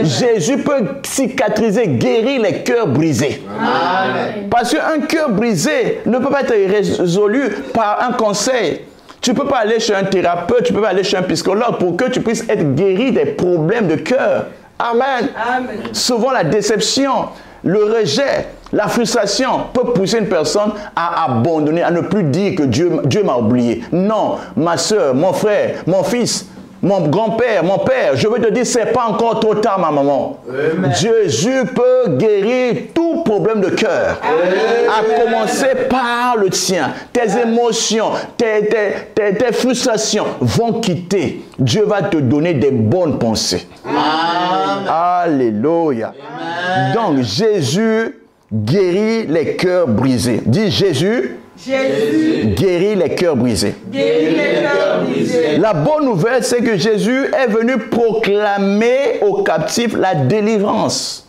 Jésus peut cicatriser, guérir les cœurs brisés. Amen. Parce qu'un cœur brisé ne peut pas être résolu par un conseil. Tu ne peux pas aller chez un thérapeute, tu ne peux pas aller chez un psychologue pour que tu puisses être guéri des problèmes de cœur. Amen. Amen. Souvent la déception, le rejet, la frustration peut pousser une personne à abandonner, à ne plus dire que Dieu m'a oublié. Non, ma soeur, mon frère, mon fils, mon grand-père, mon père, je veux te dire, c'est pas encore trop tard, ma maman. Amen. Jésus peut guérir tout problème de cœur. À commencer par le tien. Tes émotions, tes frustrations vont quitter. Dieu va te donner des bonnes pensées. Amen. Alléluia. Amen. Donc, Jésus guérit les cœurs brisés. Dis Jésus. Jésus guérit les cœurs brisés. Guérit les cœurs brisés. La bonne nouvelle, c'est que Jésus est venu proclamer aux captifs la délivrance.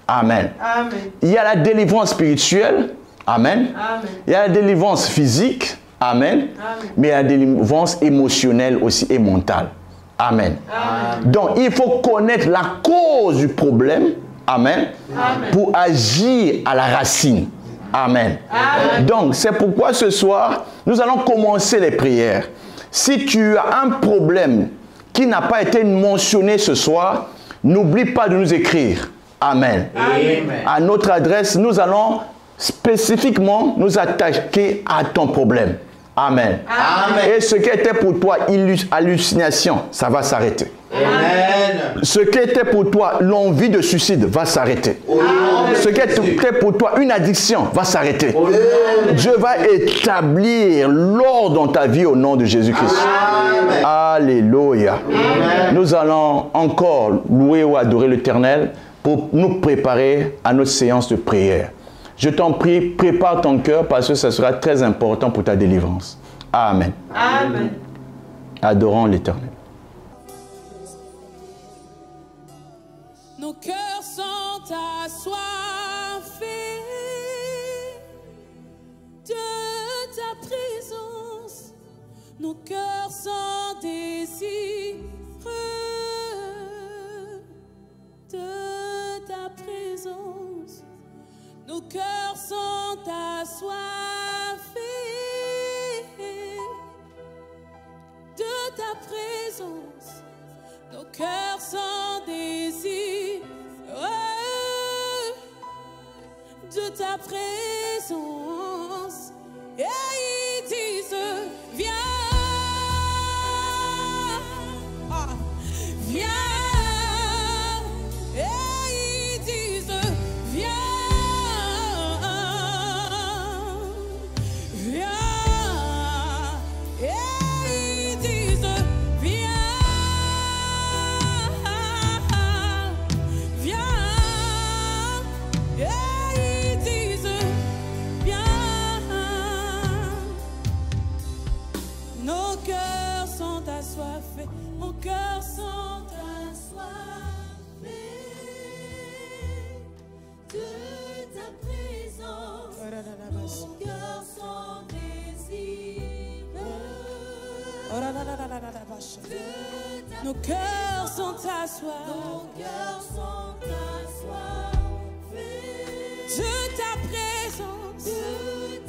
Amen. Amen. Il y a la délivrance spirituelle. Amen. Amen. Il y a la délivrance physique. Amen. Amen. Mais il y a la délivrance émotionnelle aussi et mentale. Amen. Amen. Donc, il faut connaître la cause du problème. Amen. Amen. Pour agir à la racine. Amen. Amen. Donc, c'est pourquoi ce soir, nous allons commencer les prières. Si tu as un problème qui n'a pas été mentionné ce soir, n'oublie pas de nous écrire. Amen. Amen. À notre adresse, nous allons spécifiquement nous attaquer à ton problème. Amen. Amen. Et ce qui était pour toi hallucination, ça va s'arrêter. Amen. Ce qui était pour toi l'envie de suicide va s'arrêter. Ce qui était pour toi une addiction va s'arrêter. Dieu va établir l'ordre dans ta vie au nom de Jésus-Christ. Alléluia. Nous allons encore louer ou adorer l'Éternel pour nous préparer à notre séance de prière. Je t'en prie, prépare ton cœur parce que ce sera très important pour ta délivrance. Amen. Amen. Adorons l'Éternel. Nos cœurs sont assoiffés de ta présence. Nos cœurs sont désireux de ta présence. Nos cœurs sont assoiffés de ta présence. Nos cœurs sont désireux de ta présence. Et ils disent, viens, viens. Et ils disent, viens, viens. Et ils disent, viens. Nos cœurs sont assoiffés, nos cœurs sont assoiffés Nos cœurs sont à soif. De ta présence.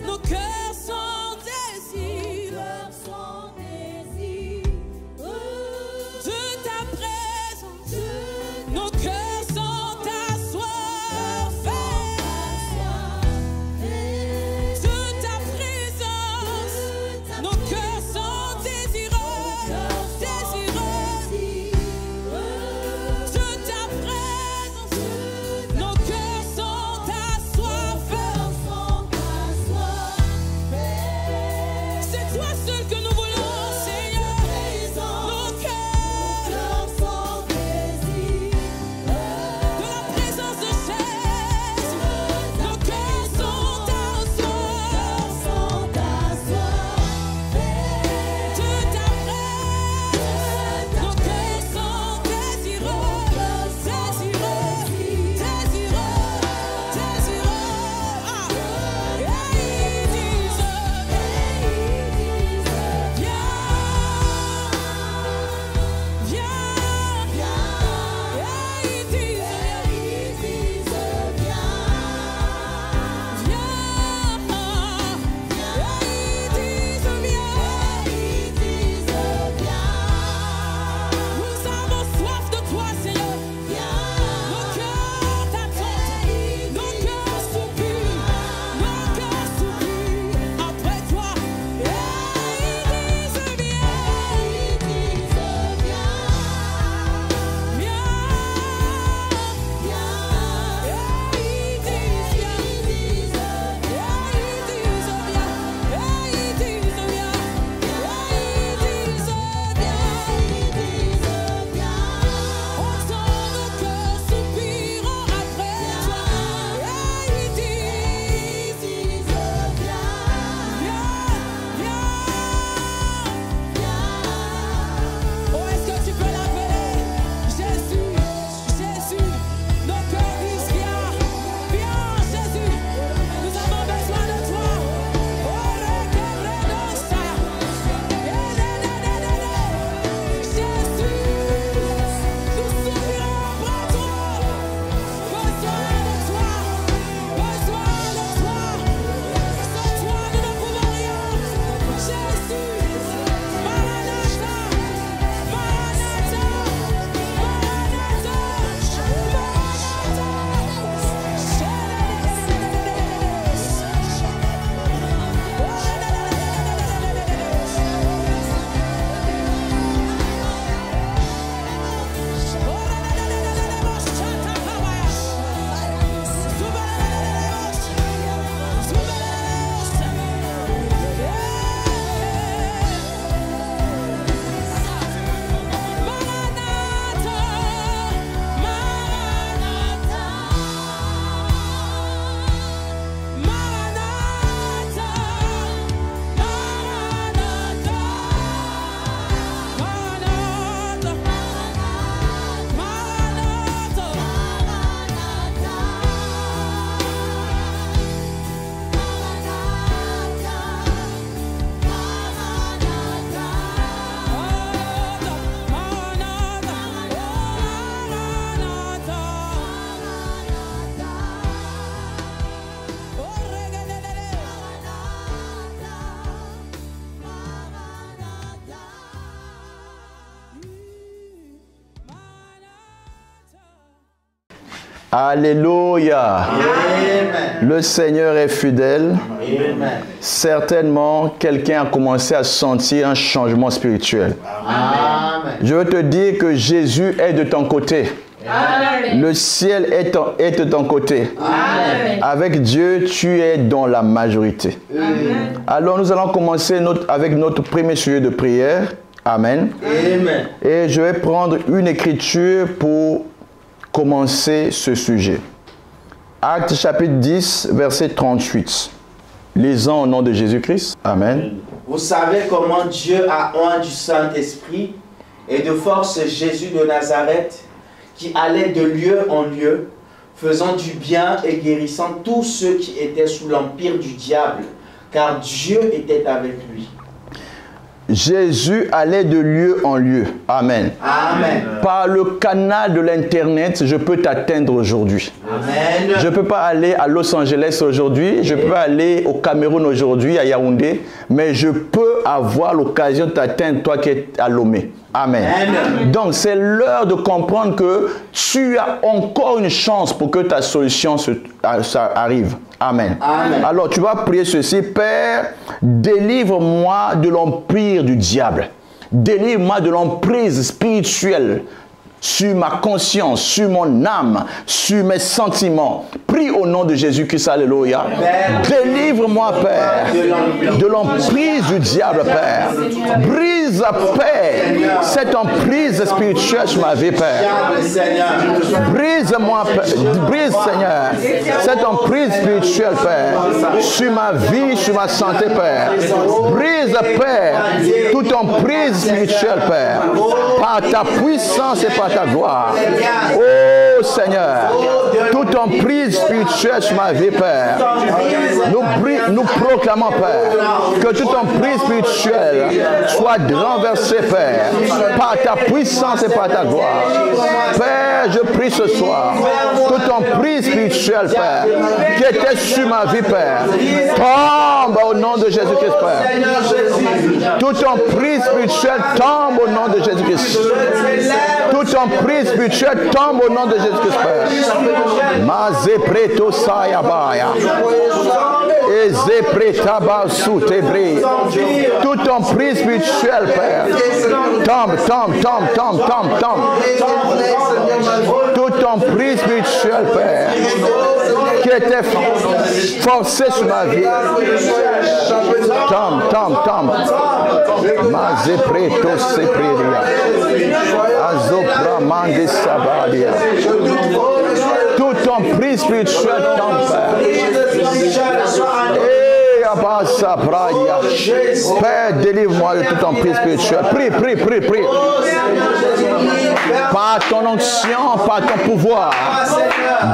Nos cœurs sont désireux. De ta présence. Nos cœurs sont assoiffés. De ta présence. Nos cœurs sont désireux. De ta présence. Nos cœurs sont assoiffés. C'est toi seul que nous voulons, Seigneur. Nos cœurs sont désireux. De la présence de Jésus. Nos cœurs sont assoiffés. De ta présence. Nos cœurs sont désireux. Nous avons soif de toi, Seigneur. Nos cœurs t'attendent. Nos cœurs soupirent. Nos cœurs soupirent après toi. Ils disent oh, est-ce que tu peux l'appeler? Jésus, Jésus, nos cœurs disent viens, viens, Jésus, nous avons besoin de toi. Oh, regarde-nous, Jésus, nous soupirons après toi. Besoin de toi, besoin de toi. Sans toi, nous ne pouvons rien. Jésus, Maranatha, Maranatha, Maranatha, Alléluia. Amen. Le Seigneur est fidèle. Amen. Certainement, quelqu'un a commencé à sentir un changement spirituel. Amen. Je veux te dire que Jésus est de ton côté. Amen. Le ciel est de ton côté. Amen. Avec Dieu, tu es dans la majorité. Amen. Alors, nous allons commencer avec notre premier sujet de prière. Amen. Amen. Et je vais prendre une écriture pour commencer ce sujet. Actes chapitre 10, verset 38. Lisons au nom de Jésus-Christ. Amen. Vous savez comment Dieu a oint du Saint-Esprit et de force Jésus de Nazareth, qui allait de lieu en lieu, faisant du bien et guérissant tous ceux qui étaient sous l'empire du diable, car Dieu était avec lui. Jésus allait de lieu en lieu. Amen. Amen. Par le canal de l'Internet, je peux t'atteindre aujourd'hui. Amen. Je ne peux pas aller à Los Angeles aujourd'hui, je ne peux pas aller au Cameroun aujourd'hui, à Yaoundé, mais je peux avoir l'occasion de t'atteindre, toi qui es à Lomé. Amen. Amen. Donc, c'est l'heure de comprendre que tu as encore une chance pour que ta solution ça arrive. Amen. Amen. Alors, tu vas prier ceci. Père, délivre-moi de l'empire du diable. Délivre-moi de l'emprise spirituelle sur ma conscience, sur mon âme, sur mes sentiments. Prie au nom de Jésus-Christ, alléluia. Délivre-moi, Père, de l'emprise du diable, Père. Brise à paix cette emprise spirituelle sur ma vie, Père. Brise-moi, brise, Seigneur, cette emprise spirituelle, Père, sur ma vie, sur ma santé, Père. Brise, Père, toute emprise spirituelle, Père, par ta puissance et par ta gloire. Oh Seigneur, toute emprise spirituelle sur ma vie, Père. Nous proclamons, Père, que toute emprise spirituelle soit renversée, Père, par ta puissance et par ta gloire. Père, je prie ce soir, toute emprise spirituelle, Père, qui était sur ma vie, Père, tombe au nom de Jésus-Christ, Père. Toute emprise spirituelle tombe au nom de Jésus-Christ. Toute emprise spirituelle tombe au nom de Jésus-Christ, Père. Mazepreto sayabaya. Ezepretaba soutebri. Toute emprise spirituelle, Père. Tombe. Toute emprise spirituelle, Père, qui était forcée sur ma vie. Tombe. Mazepreto sepredia. Azopramande sabadia. Toute emprise spirituelle tombe, Père. Père, délivre-moi de toute emprise spirituelle. Prie. Par ton onction, par ton pouvoir,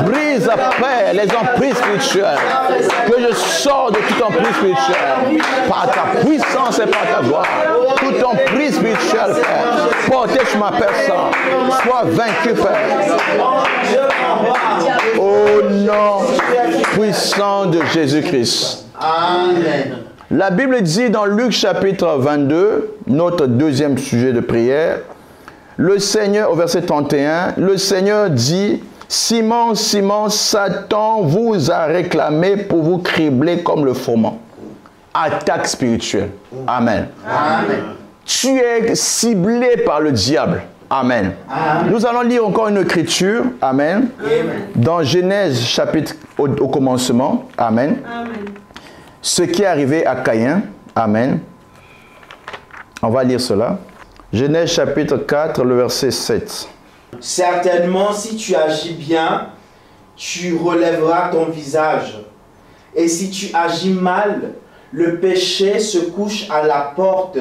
brise à paix les emprises spirituelles. Que je sors de toute emprise spirituelle. Par ta puissance et par ta gloire. Toute emprise spirituelle, Père, portée sur ma personne. Sois vaincu, Père. Au nom puissant de Jésus-Christ. Amen. La Bible dit dans Luc chapitre 22, notre deuxième sujet de prière, le Seigneur, au verset 31, le Seigneur dit, Simon, Simon, Satan vous a réclamé pour vous cribler comme le froment. Attaque spirituelle. Amen. Amen. Tu es ciblé par le diable. Amen. Amen. Nous allons lire encore une écriture. Amen. Amen. Dans Genèse chapitre au commencement. Amen. Amen. Ce qui est arrivé à Caïn. Amen. On va lire cela. Genèse chapitre 4, le verset 7. Certainement, si tu agis bien, tu relèveras ton visage. Et si tu agis mal, le péché se couche à la porte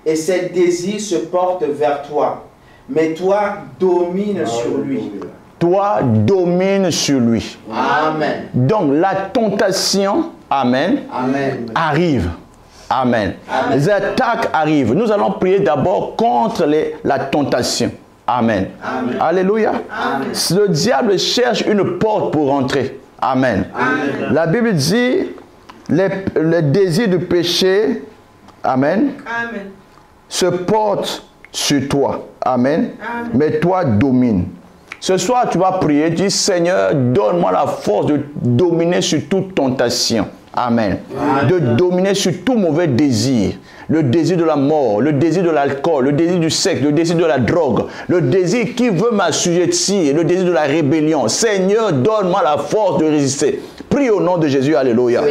et ses désirs se portent vers toi. Mais toi, domine sur lui. Toi, domine sur lui. Amen. Donc, la tentation, amen, Amen. arrive. Amen. Amen. Les attaques arrivent. Nous allons prier d'abord contre la tentation. Amen. Amen. Alléluia. Amen. Le diable cherche une porte pour rentrer. Amen. Amen. La Bible dit, les désirs du péché, amen, Amen. se portent sur toi. Amen. Amen. Mais toi, domine. Ce soir, tu vas prier, tu dis, Seigneur, donne-moi la force de dominer sur toute tentation. Amen. Amen. De dominer sur tout mauvais désir. Le désir de la mort, le désir de l'alcool, le désir du sexe, le désir de la drogue, le désir qui veut m'assujettir, le désir de la rébellion. Seigneur, donne-moi la force de résister. Prie au nom de Jésus, alléluia.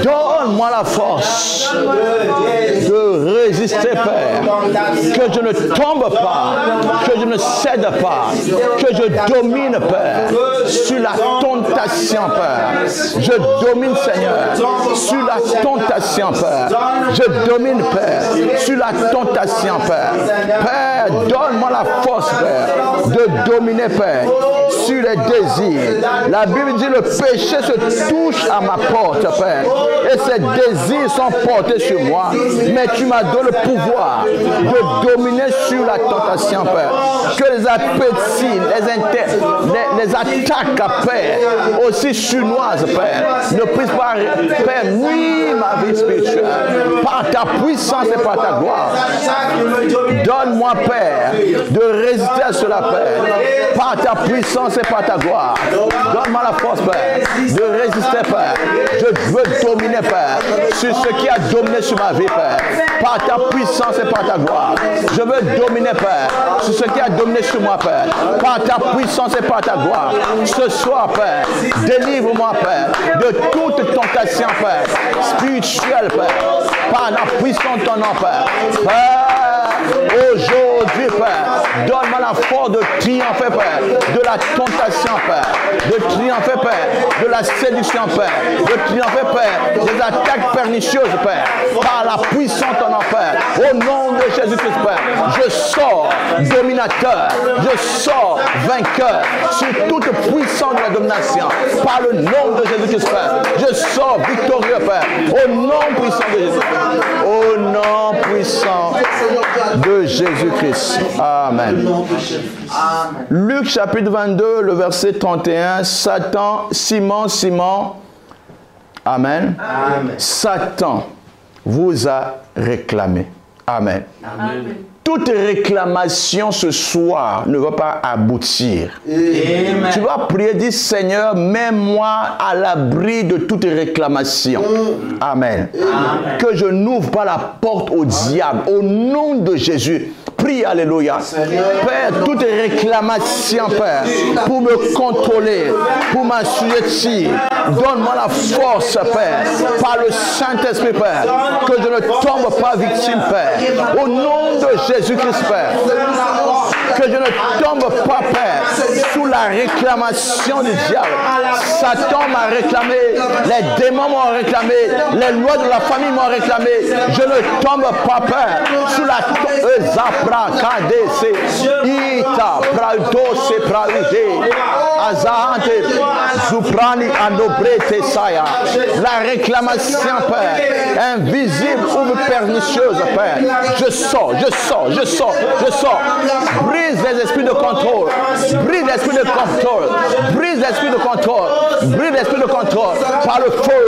Donne-moi la force de résister, Père. Que je ne tombe pas, que je ne cède pas, que je domine, Père, sur la tentation, Père. Je domine, Seigneur, sur la tentation, Père. Je domine, Père, sur la tentation, Père. Père, donne-moi la force, Père, de dominer, Père, sur les désirs. La Bible dit le péché se touche à ma porte, Père, et ces désirs sont portés sur moi, mais tu m'as donné le pouvoir de dominer sur la tentation, Père. Que les appétits, les attaques, Père, aussi chinoises, Père, ne puissent pas, Père, nuire ma vie spirituelle. Par ta puissance et par ta gloire. Donne-moi, Père, de résister à cela, Père. Par ta puissance et par ta gloire. Donne-moi la force, Père, de résister, Père. Je veux dominer, Père, sur ce qui a dominé sur ma vie, Père. Par ta puissance et par ta gloire. Je veux dominer, Père, sur ce qui a dominé sur moi, Père. Par ta puissance et par ta gloire. Ce soir, Père, délivre-moi, Père, de toute tentation, Père, spirituelle, Père. Par la puissance de ton nom, Père. Père, aujourd'hui, Père, donne-moi la force de triompher, Père, de la tentation, Père, de triompher, Père, de la séduction, Père, de triompher, Père, des attaques pernicieuses, Père, par la puissance de ton nom, Père. Au nom de Jésus-Christ, Père, je sors dominateur, je sors vainqueur sur toute puissance de la domination, par le nom de Jésus-Christ, Père. Je sors victorieux, Père, au nom puissant de Jésus. Au nom puissant de Jésus-Christ. Amen. Luc chapitre 22, le verset 31. Simon, Amen. Amen. Satan vous a réclamé. Amen. Amen. Toute réclamation ce soir ne va pas aboutir. Amen. Tu vas prier, dis Seigneur, mets-moi à l'abri de toute réclamation. Amen. Amen. Que je n'ouvre pas la porte au diable. Au nom de Jésus. Prie, alléluia. Père, toute réclamation, Père, pour me contrôler, pour m'assujettir, donne-moi la force, Père, par le Saint-Esprit, Père, que je ne tombe pas victime, Père. Au nom de Jésus-Christ, Père, que je ne tombe pas, Père, sous la réclamation du diable. Satan m'a réclamé, les démons m'ont réclamé, les lois de la famille m'ont réclamé. Je ne tombe pas, Père, sous la Zapra Kadese Ita Praudose Praude Azante Zuprani Anobrete Saya. La réclamation, Père, invisible ou pernicieuse, Père. Je sors. Brise les esprits de contrôle. Brise l'esprit de contrôle. Brise l'esprit de contrôle. Brise l'esprit de contrôle. Par le feu.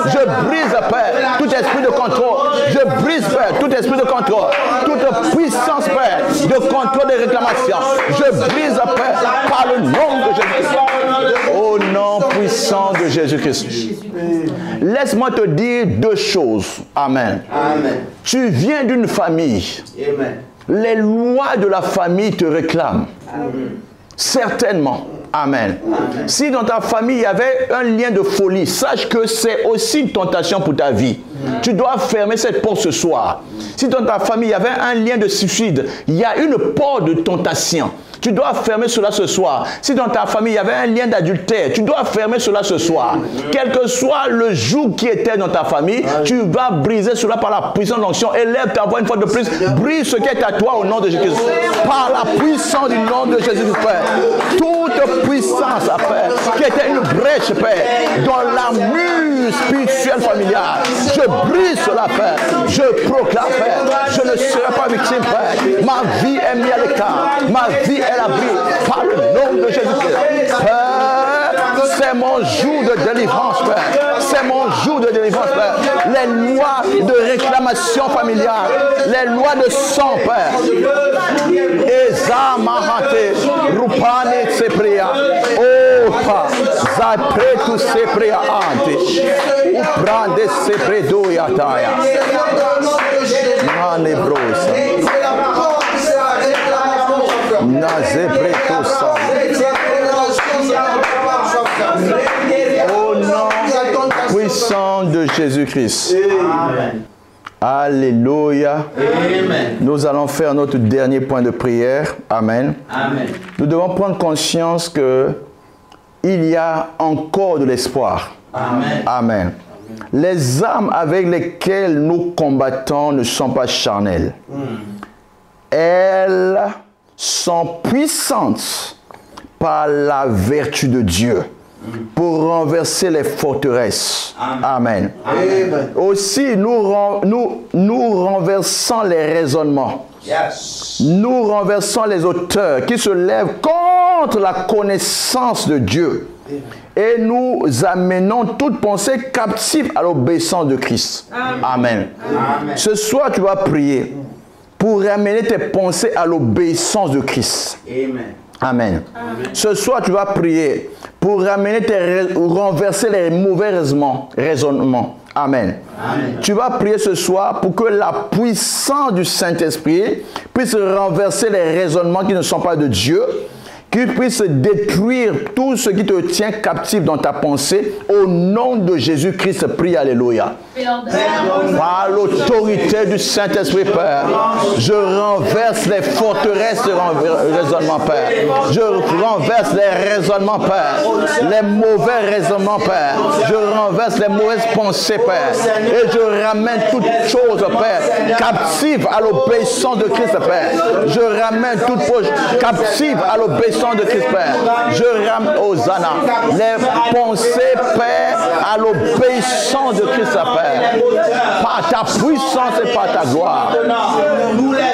Je brise, Père, tout esprit de contrôle. Je brise, Père, tout esprit de contrôle. Toute puissance, Père, de contrôle des réclamations. Je brise, Père, par le nom de Jésus-Christ. Au nom puissant de Jésus-Christ. Laisse-moi te dire deux choses. Amen. Amen. Tu viens d'une famille. Amen. Les lois de la famille te réclament. Amen. Certainement. Amen. Amen. Si dans ta famille il y avait un lien de folie, sache que c'est aussi une tentation pour ta vie. Tu dois fermer cette porte ce soir. Si dans ta famille il y avait un lien de suicide, il y a une porte de tentation. Tu dois fermer cela ce soir. Si dans ta famille il y avait un lien d'adultère, tu dois fermer cela ce soir. Quel que soit le joug qui était dans ta famille, tu vas briser cela par la puissance de l'onction. Élève ta voix une fois de plus. Brise ce qui est à toi au nom de Jésus-Christ. Par la puissance du nom de Jésus-Christ, Père. Toute puissance, Père, qui était une brèche, Père, dans la mur spirituelle familiale. Je brise cela, Père. Je proclame, Père. Je ne serai pas victime, Père. Ma vie est mise à l'écart. Ma vie est l'abri par le nom de Jésus-Christ. Père, c'est mon jour de délivrance, Père. C'est mon jour de délivrance, Père. Les lois de réclamation familiale, les lois de sang, Père. Eza mahate, rupane sepria, opa, zapretu sepria ante, uprande sepredo yataya. Manebrosa. Nazebretosa. Au nom puissant de Jésus-Christ. Amen. Alléluia. Amen. Nous allons faire notre dernier point de prière. Amen. Amen. Nous devons prendre conscience que il y a encore de l'espoir. Amen. Amen. Les armes avec lesquelles nous combattons ne sont pas charnelles. Elles sont puissantes par la vertu de Dieu pour renverser les forteresses. Amen. Amen. Aussi, nous renversons les raisonnements. Yes. Nous renversons les auteurs qui se lèvent contre la connaissance de Dieu. Et nous amenons toute pensée captive à l'obéissance de Christ. Amen. Amen. Ce soir, tu vas prier pour ramener tes pensées à l'obéissance de Christ. Amen. Amen. Ce soir, tu vas prier pour ramener renverser les mauvais raisonnements. Amen. Amen. Tu vas prier ce soir pour que la puissance du Saint-Esprit puisse renverser les raisonnements qui ne sont pas de Dieu, qu'il puisse détruire tout ce qui te tient captif dans ta pensée. Au nom de Jésus-Christ, prie, alléluia. Par l'autorité du Saint-Esprit, Père, je renverse les forteresses de raisonnement, Père. Je renverse les raisonnements, Père. Les mauvais raisonnements, Père. Je renverse les mauvaises pensées, Père. Et je ramène toutes choses, Père, captives à l'obéissance de Christ, Père. Je ramène toutes choses captives à l'obéissance de Christ, Père. Je ramène, Hosanna, les pensées, Père, à l'obéissance de Christ, Père. Par ta puissance et par ta gloire.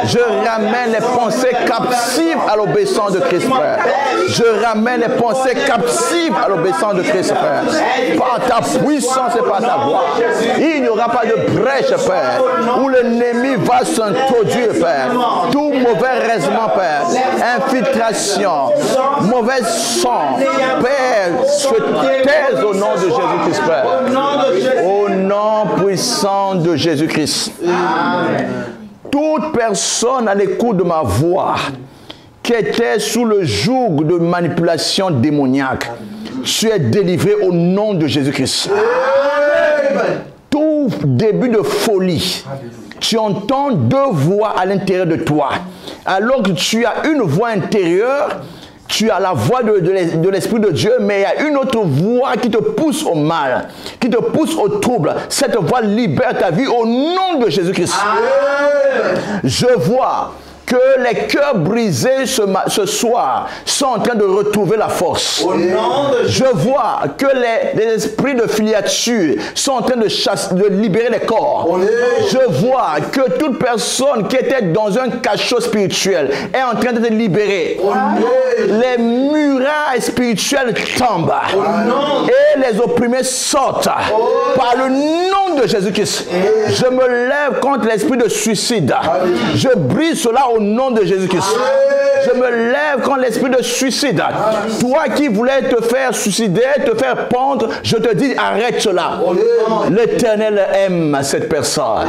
Je ramène les pensées captives à l'obéissance de Christ, Père. Je ramène les pensées captives à l'obéissance de Christ, Père. Par ta puissance et par ta gloire. Il n'y aura pas de brèche, Père, où l'ennemi va s'introduire, Père. Tout mauvais raisonnement, Père. Infiltration, mauvais sang, Père, se taise au nom de Jésus-Christ, Père. Au nom puissant de Jésus-Christ. Toute personne à l'écoute de ma voix qui était sous le joug de manipulation démoniaque, tu es délivré au nom de Jésus-Christ. Tout début de folie, tu entends deux voix à l'intérieur de toi. Alors que tu as une voix intérieure, tu as la voix de l'Esprit de Dieu, mais il y a une autre voix qui te pousse au mal, qui te pousse au trouble. Cette voix libère ta vie au nom de Jésus-Christ. Je vois que les cœurs brisés ce soir sont en train de retrouver la force. Je vois que les esprits de filiature sont en train de libérer les corps. Je vois que toute personne qui était dans un cachot spirituel est en train de se libérer. Les murailles spirituelles tombent et les opprimés sortent par le nom de Jésus-Christ. Je me lève contre l'esprit de suicide. Je brise cela au nom de Jésus-Christ. Je me lève contre l'esprit de suicide. Toi qui voulais te faire suicider, te faire pendre, je te dis arrête cela. L'Éternel aime cette personne.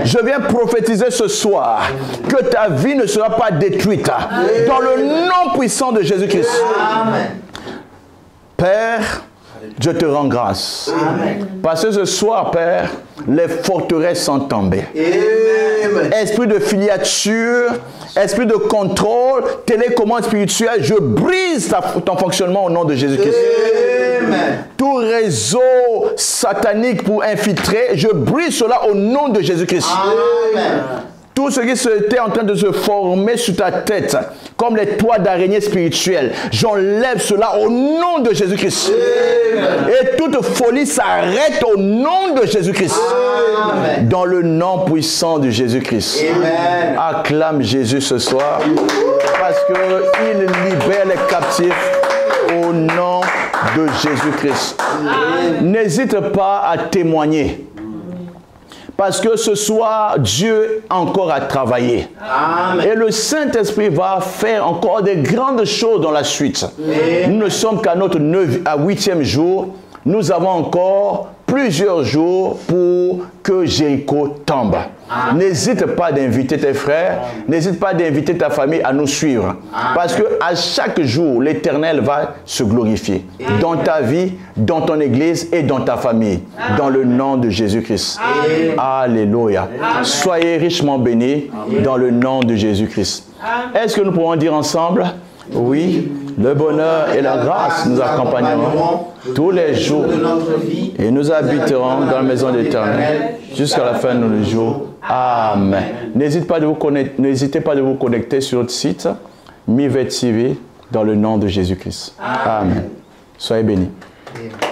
Je viens prophétiser ce soir que ta vie ne sera pas détruite dans le nom puissant de Jésus-Christ. Père, je te rends grâce. Parce que ce soir, Père, les forteresses sont tombées. Esprit de filiature, esprit de contrôle, télécommande spirituelle, je brise ton fonctionnement au nom de Jésus-Christ. Tout réseau satanique pour infiltrer, je brise cela au nom de Jésus-Christ. Tout ce qui était en train de se former sur ta tête, comme les toits d'araignée spirituelle, j'enlève cela au nom de Jésus-Christ. Et toute folie s'arrête au nom de Jésus-Christ. Dans le nom puissant de Jésus-Christ. Acclame Jésus ce soir, parce qu'il libère les captifs au nom de Jésus-Christ. N'hésite pas à témoigner. Parce que ce soir, Dieu a encore à travailler. Amen. Et le Saint-Esprit va faire encore des grandes choses dans la suite. Amen. Nous ne sommes qu'à notre 8e jour. Nous avons encore plusieurs jours pour que Jéricho tombe. N'hésite pas d'inviter tes frères, n'hésite pas d'inviter ta famille à nous suivre. Parce qu'à chaque jour, l'Éternel va se glorifier dans ta vie, dans ton église et dans ta famille. Dans le nom de Jésus-Christ. Alléluia. Soyez richement bénis dans le nom de Jésus-Christ. Est-ce que nous pouvons dire ensemble? Oui, le bonheur et la grâce nous accompagneront tous les jours de notre vie et nous habiterons dans la maison de l'Éternel jusqu'à la fin de nos jours. Amen. N'hésitez pas de vous connecter sur notre site Mivet TV, dans le nom de Jésus-Christ. Amen. Soyez bénis. Amen.